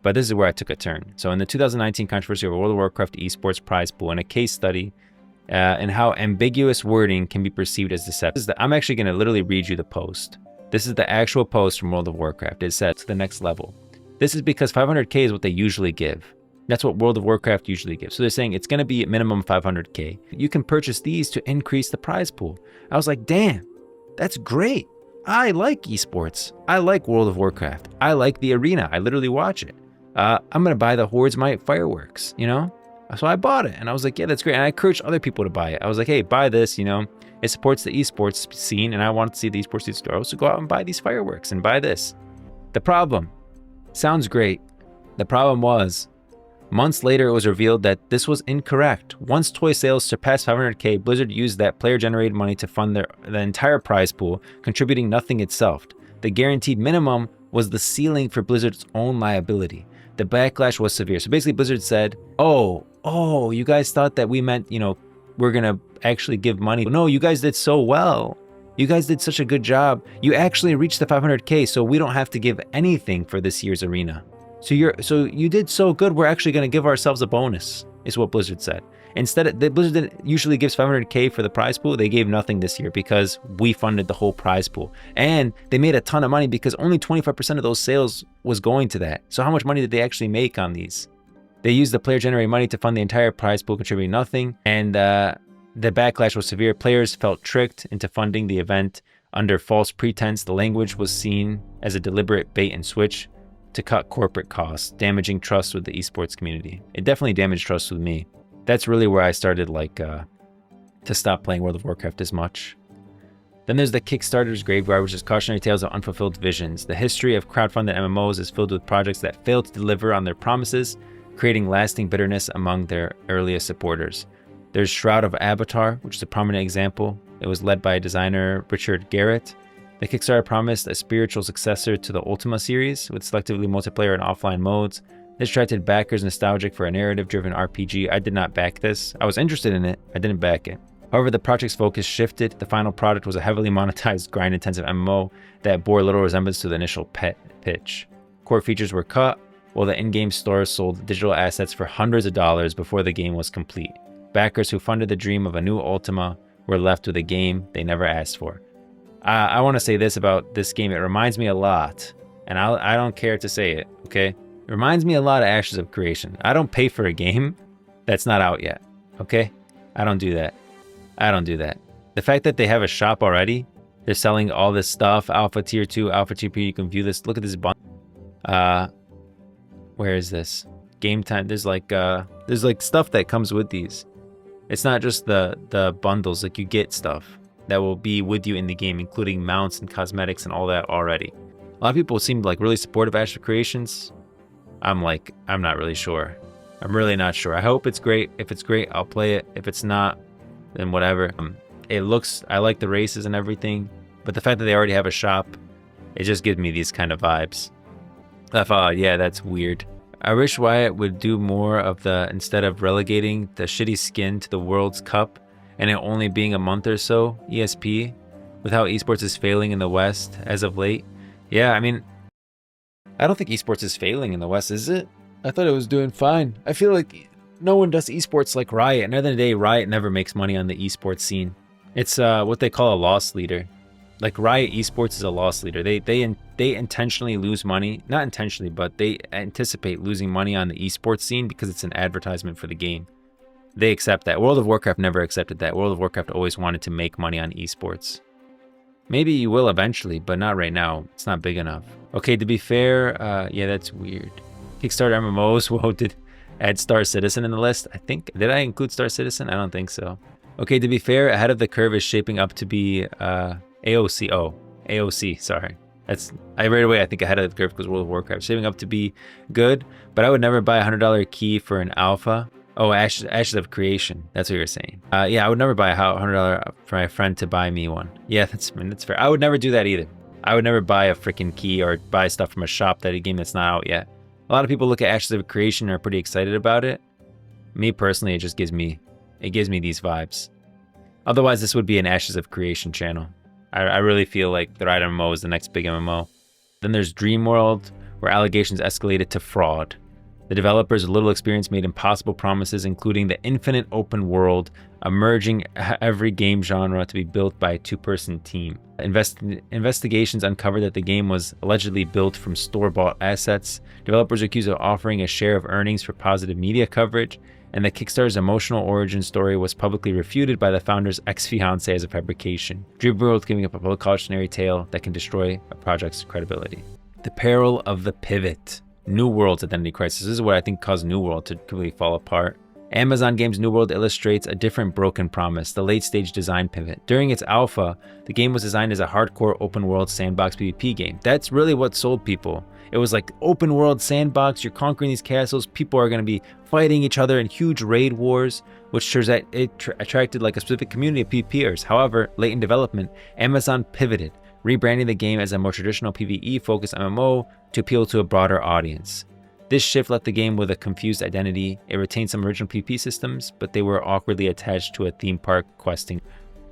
But this is where I took a turn. So in the 2019 controversy over World of Warcraft esports prize pool and a case study and how ambiguous wording can be perceived as deceptive. I'm actually going to literally read you the post. This is the actual post from World of Warcraft. It says to the next level. This is because 500k is what they usually give. That's what World of Warcraft usually gives. So they're saying it's going to be at minimum 500k. You can purchase these to increase the prize pool. I was like, damn, that's great. I like esports. I like World of Warcraft. I like the arena. I literally watch it. I'm going to buy the Horde's Might fireworks, So I bought it and I was like, yeah, that's great. And I encouraged other people to buy it. I was like, hey, buy this, it supports the esports scene and I want to see the esports scene grow. So go out and buy these fireworks and buy this. The problem, sounds great. The problem was, months later, it was revealed that this was incorrect. Once toy sales surpassed 500k, Blizzard used that player-generated money to fund the entire prize pool, contributing nothing itself. The guaranteed minimum was the ceiling for Blizzard's own liability. The backlash was severe. So basically, Blizzard said, oh, you guys thought that we meant, we're going to actually give money. No, you guys did so well. You guys did such a good job. You actually reached the 500k, so we don't have to give anything for this year's arena. So you did so good, we're actually going to give ourselves a bonus, is what Blizzard said. Instead, Blizzard usually gives 500k for the prize pool. They gave nothing this year because we funded the whole prize pool. And they made a ton of money because only 25% of those sales was going to that. So how much money did they actually make on these? They used the player-generated money to fund the entire prize pool, contributing nothing. And the backlash was severe. Players felt tricked into funding the event under false pretense. The language was seen as a deliberate bait and switch to cut corporate costs, damaging trust with the esports community. It definitely damaged trust with me. That's really where I started to stop playing World of Warcraft as much. Then there's the Kickstarter's graveyard, which is cautionary tales of unfulfilled visions. The history of crowdfunded MMOs is filled with projects that failed to deliver on their promises, creating lasting bitterness among their earliest supporters. There's Shroud of Avatar, which is a prominent example. It was led by designer Richard Garrett. The Kickstarter promised a spiritual successor to the Ultima series with selectively multiplayer and offline modes. This attracted backers nostalgic for a narrative-driven RPG. I did not back this. I was interested in it. I didn't back it. However, the project's focus shifted. The final product was a heavily monetized, grind-intensive MMO that bore little resemblance to the initial pitch. Core features were cut, while the in-game store sold digital assets for hundreds of dollars before the game was complete. Backers who funded the dream of a new Ultima were left with a game they never asked for. I want to say this about this game. It reminds me a lot, and I don't care to say it, okay? It reminds me a lot of Ashes of Creation. I don't pay for a game that's not out yet, okay? I don't do that. I don't do that. The fact that they have a shop already, they're selling all this stuff, Alpha Tier 2, Alpha Tier 3, you can view this. Look at this bundle. Where is this? Game time. There's like stuff that comes with these. It's not just the bundles, like you get stuff that will be with you in the game, including mounts and cosmetics and all that already. A lot of people seem like really supportive of Ashes of Creations. I'm not really sure. I'm really not sure. I hope it's great. If it's great, I'll play it. If it's not, then whatever. I like the races and everything, but the fact that they already have a shop, it just gives me these kind of vibes. I thought, yeah, that's weird. I wish Riot would do more of instead of relegating the shitty skin to the World's Cup and it only being a month or so, ESP, with how esports is failing in the West as of late. Yeah, I mean, I don't think esports is failing in the West, is it? I thought it was doing fine. I feel like no one does esports like Riot. And at the end of the day, Riot never makes money on the esports scene. It's what they call a loss leader. Like Riot Esports is a loss leader. They intentionally lose money, not intentionally, but they anticipate losing money on the esports scene because it's an advertisement for the game. They accept that. World of Warcraft never accepted that. World of Warcraft always wanted to make money on esports. Maybe you will eventually, but not right now. It's not big enough. Okay, to be fair, yeah, that's weird. Kickstarter MMOs, whoa, did add Star Citizen in the list? I think, did I include Star Citizen? I don't think so. Okay, to be fair, Ahead of the Curve is shaping up to be AOC. Oh, AOC, sorry. I right away I think Ahead of the Curve because World of Warcraft shaping up to be good, but I would never buy a $100 key for an alpha. Oh, Ashes of Creation. That's what you're saying. Yeah, I would never buy a $100 for my friend to buy me one. Yeah, that's fair. I would never do that either. I would never buy a freaking key or buy stuff from a shop that a game that's not out yet. A lot of people look at Ashes of Creation and are pretty excited about it. Me personally, it gives me these vibes. Otherwise, this would be an Ashes of Creation channel. I really feel like the Riot MMO is the next big MMO. Then there's Dreamworld, where allegations escalated to fraud. The developers with little experience made impossible promises, including the infinite open world, emerging every game genre to be built by a two-person team. Investigations uncovered that the game was allegedly built from store-bought assets. Developers are accused of offering a share of earnings for positive media coverage, and the Kickstarter's emotional origin story was publicly refuted by the founder's ex-fiancée as a fabrication. Dreamworld giving up a public cautionary tale that can destroy a project's credibility. The peril of the pivot. New World's identity crisis. This is what I think caused New World to completely fall apart. Amazon Games' New World illustrates a different broken promise, the late-stage design pivot. During its alpha, the game was designed as a hardcore open-world sandbox PvP game. That's really what sold people. It was like open-world sandbox, you're conquering these castles, people are going to be fighting each other in huge raid wars, which shows that it attracted like a specific community of PvPers. However, late in development, Amazon pivoted, rebranding the game as a more traditional PvE-focused MMO to appeal to a broader audience. This shift left the game with a confused identity. It retained some original PvP systems, but they were awkwardly attached to a theme park questing.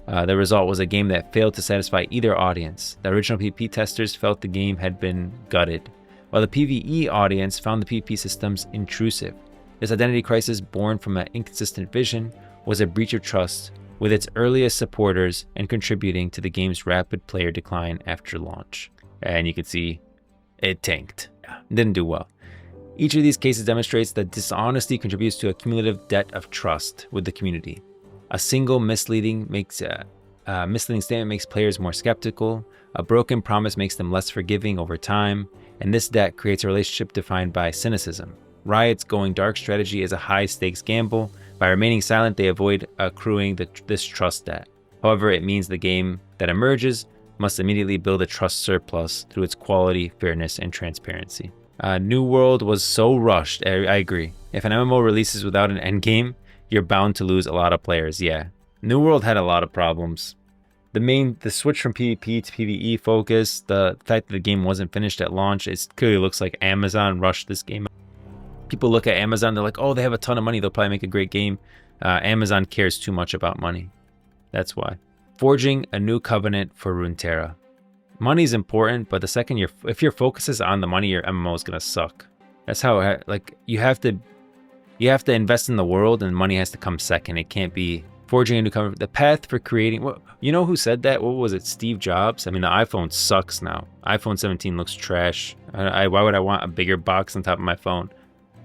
The result was a game that failed to satisfy either audience. The original PvP testers felt the game had been gutted, while the PvE audience found the PvP systems intrusive. This identity crisis, born from an inconsistent vision, was a breach of trust with its earliest supporters and contributing to the game's rapid player decline after launch. And you can see it tanked. It didn't do well. Each of these cases demonstrates that dishonesty contributes to a cumulative debt of trust with the community. A single misleading statement makes players more skeptical, a broken promise makes them less forgiving over time, and this debt creates a relationship defined by cynicism. Riot's going dark strategy is a high-stakes gamble. By remaining silent, they avoid accruing this trust debt. However, it means the game that emerges must immediately build a trust surplus through its quality, fairness, and transparency. New World was so rushed. I agree. If an MMO releases without an endgame, you're bound to lose a lot of players. Yeah, New World had a lot of problems. The switch from PvP to PvE focus, the fact that the game wasn't finished at launch, it clearly looks like Amazon rushed this game. people look at Amazon, they're like, oh, they have a ton of money, they'll probably make a great game. Amazon cares too much about money. That's why. Forging a new covenant for Runeterra. Money is important, but the second if your focus is on the money, your MMO is gonna suck. That's how, like, you have to invest in the world, and money has to come second. It can't be forging a new covenant. The path for creating, you know who said that? What was it? Steve Jobs? I mean, the iPhone sucks now. iPhone 17 looks trash. Why would I want a bigger box on top of my phone?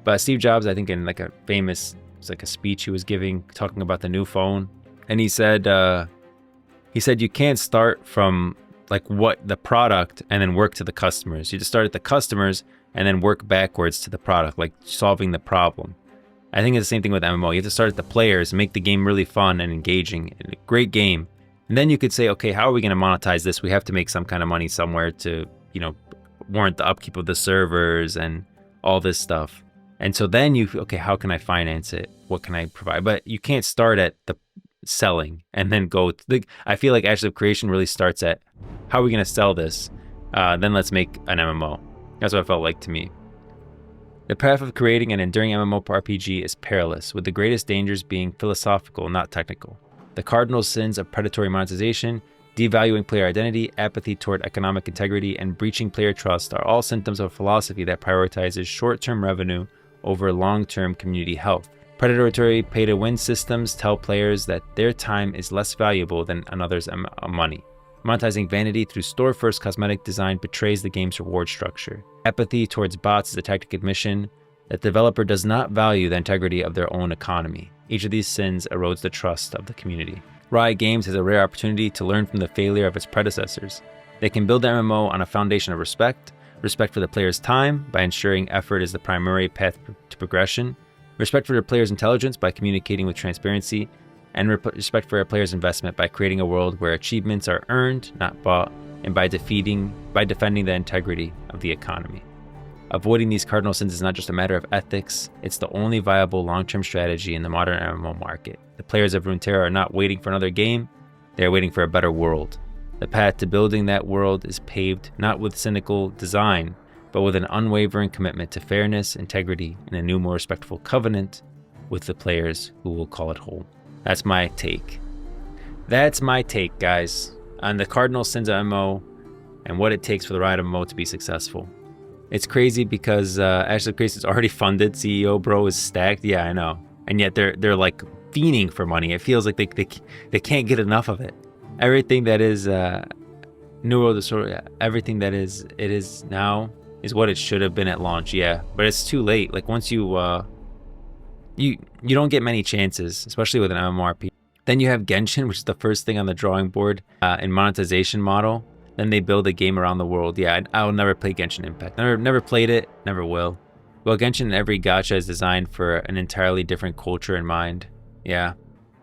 But Steve Jobs, I think in like it's like a speech he was giving, talking about the new phone. And he said you can't start from like what the product and then work to the customers. You just start at the customers and then work backwards to the product, like solving the problem. I think it's the same thing with MMO. You have to start at the players, make the game really fun and engaging, and a great game. And then you could say, okay, how are we going to monetize this? We have to make some kind of money somewhere to, warrant the upkeep of the servers and all this stuff. And so then okay, how can I finance it? What can I provide? But you can't start at the selling and then go I feel like Ashes of Creation really starts at, how are we going to sell this? Then let's make an MMO. That's what it felt like to me. The path of creating an enduring MMORPG is perilous, with the greatest dangers being philosophical, not technical. The cardinal sins of predatory monetization, devaluing player identity, apathy toward economic integrity, and breaching player trust are all symptoms of a philosophy that prioritizes short-term revenue over long-term community health. Predatory pay-to-win systems tell players that their time is less valuable than another's money. Monetizing vanity through store-first cosmetic design betrays the game's reward structure. Apathy towards bots is a tactic admission that the developer does not value the integrity of their own economy. Each of these sins erodes the trust of the community. Riot Games has a rare opportunity to learn from the failure of its predecessors. They can build their MMO on a foundation of respect for the player's time by ensuring effort is the primary path to progression, respect for their player's intelligence by communicating with transparency, and respect for a player's investment by creating a world where achievements are earned, not bought, and by defending the integrity of the economy. Avoiding these cardinal sins is not just a matter of ethics, it's the only viable long-term strategy in the modern MMO market. The players of Runeterra are not waiting for another game, they are waiting for a better world. The path to building that world is paved not with cynical design, but with an unwavering commitment to fairness, integrity, and a new, more respectful covenant with the players who will call it home. That's my take. That's my take, guys, on the cardinal sins of MMO and what it takes for the Riot MMO to be successful. It's crazy because Ashes of Creation is already funded. CEO bro is stacked. Yeah, I know. And yet they're like fiending for money. It feels like they can't get enough of it. Everything that is New World of Sword, everything that it is now is what it should have been at launch. Yeah, but it's too late. Like once you don't get many chances, especially with an MMORPG. Then you have Genshin, which is the first thing on the drawing board in monetization model. Then they build a game around the world. Yeah, I'll never play Genshin Impact. Never played it, never will. Well, Genshin and every gacha is designed for an entirely different culture in mind. Yeah,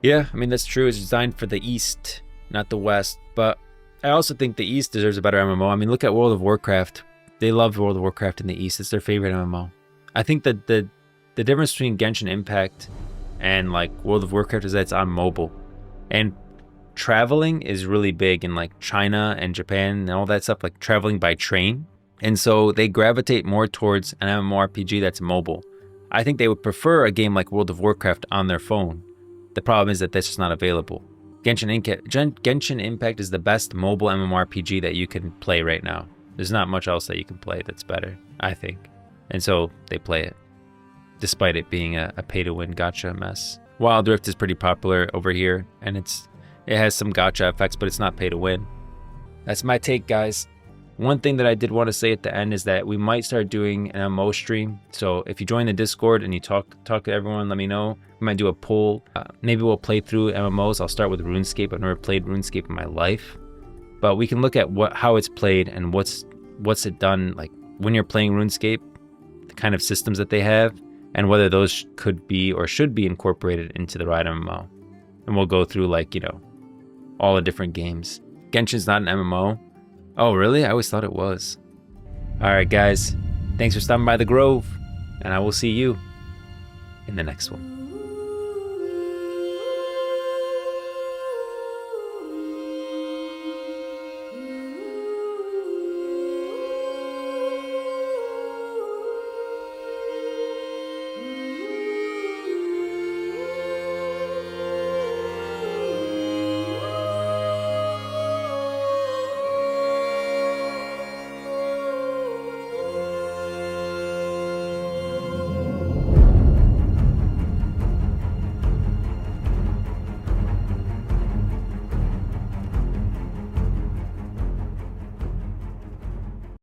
I mean, that's true. It's designed for the East, not the West. But I also think the East deserves a better MMO. I mean, look at World of Warcraft. They love World of Warcraft in the East. It's their favorite MMO. I think that the difference between Genshin Impact and like World of Warcraft is that it's on mobile. And traveling is really big in like China and Japan and all that stuff, like traveling by train. And so they gravitate more towards an MMORPG that's mobile. I think they would prefer a game like World of Warcraft on their phone. The problem is that that's just not available. Genshin Impact is the best mobile MMORPG that you can play right now. There's not much else that you can play that's better, I think. And so they play it, despite it being a pay-to-win gacha mess. Wild Rift is pretty popular over here, and it has some gacha effects, but it's not pay-to-win. That's my take, guys. One thing that I did want to say at the end is that we might start doing an MMO stream. So if you join the Discord and you talk to everyone, let me know. We might do a poll. Maybe we'll play through MMOs. I'll start with RuneScape. I've never played RuneScape in my life, but we can look at how it's played and what's it done, like when you're playing RuneScape, the kind of systems that they have, and whether those could be or should be incorporated into the Riot MMO. And we'll go through all the different games. Genshin's not an MMO. Oh, really? I always thought it was. All right, guys. Thanks for stopping by the Grove, and I will see you in the next one.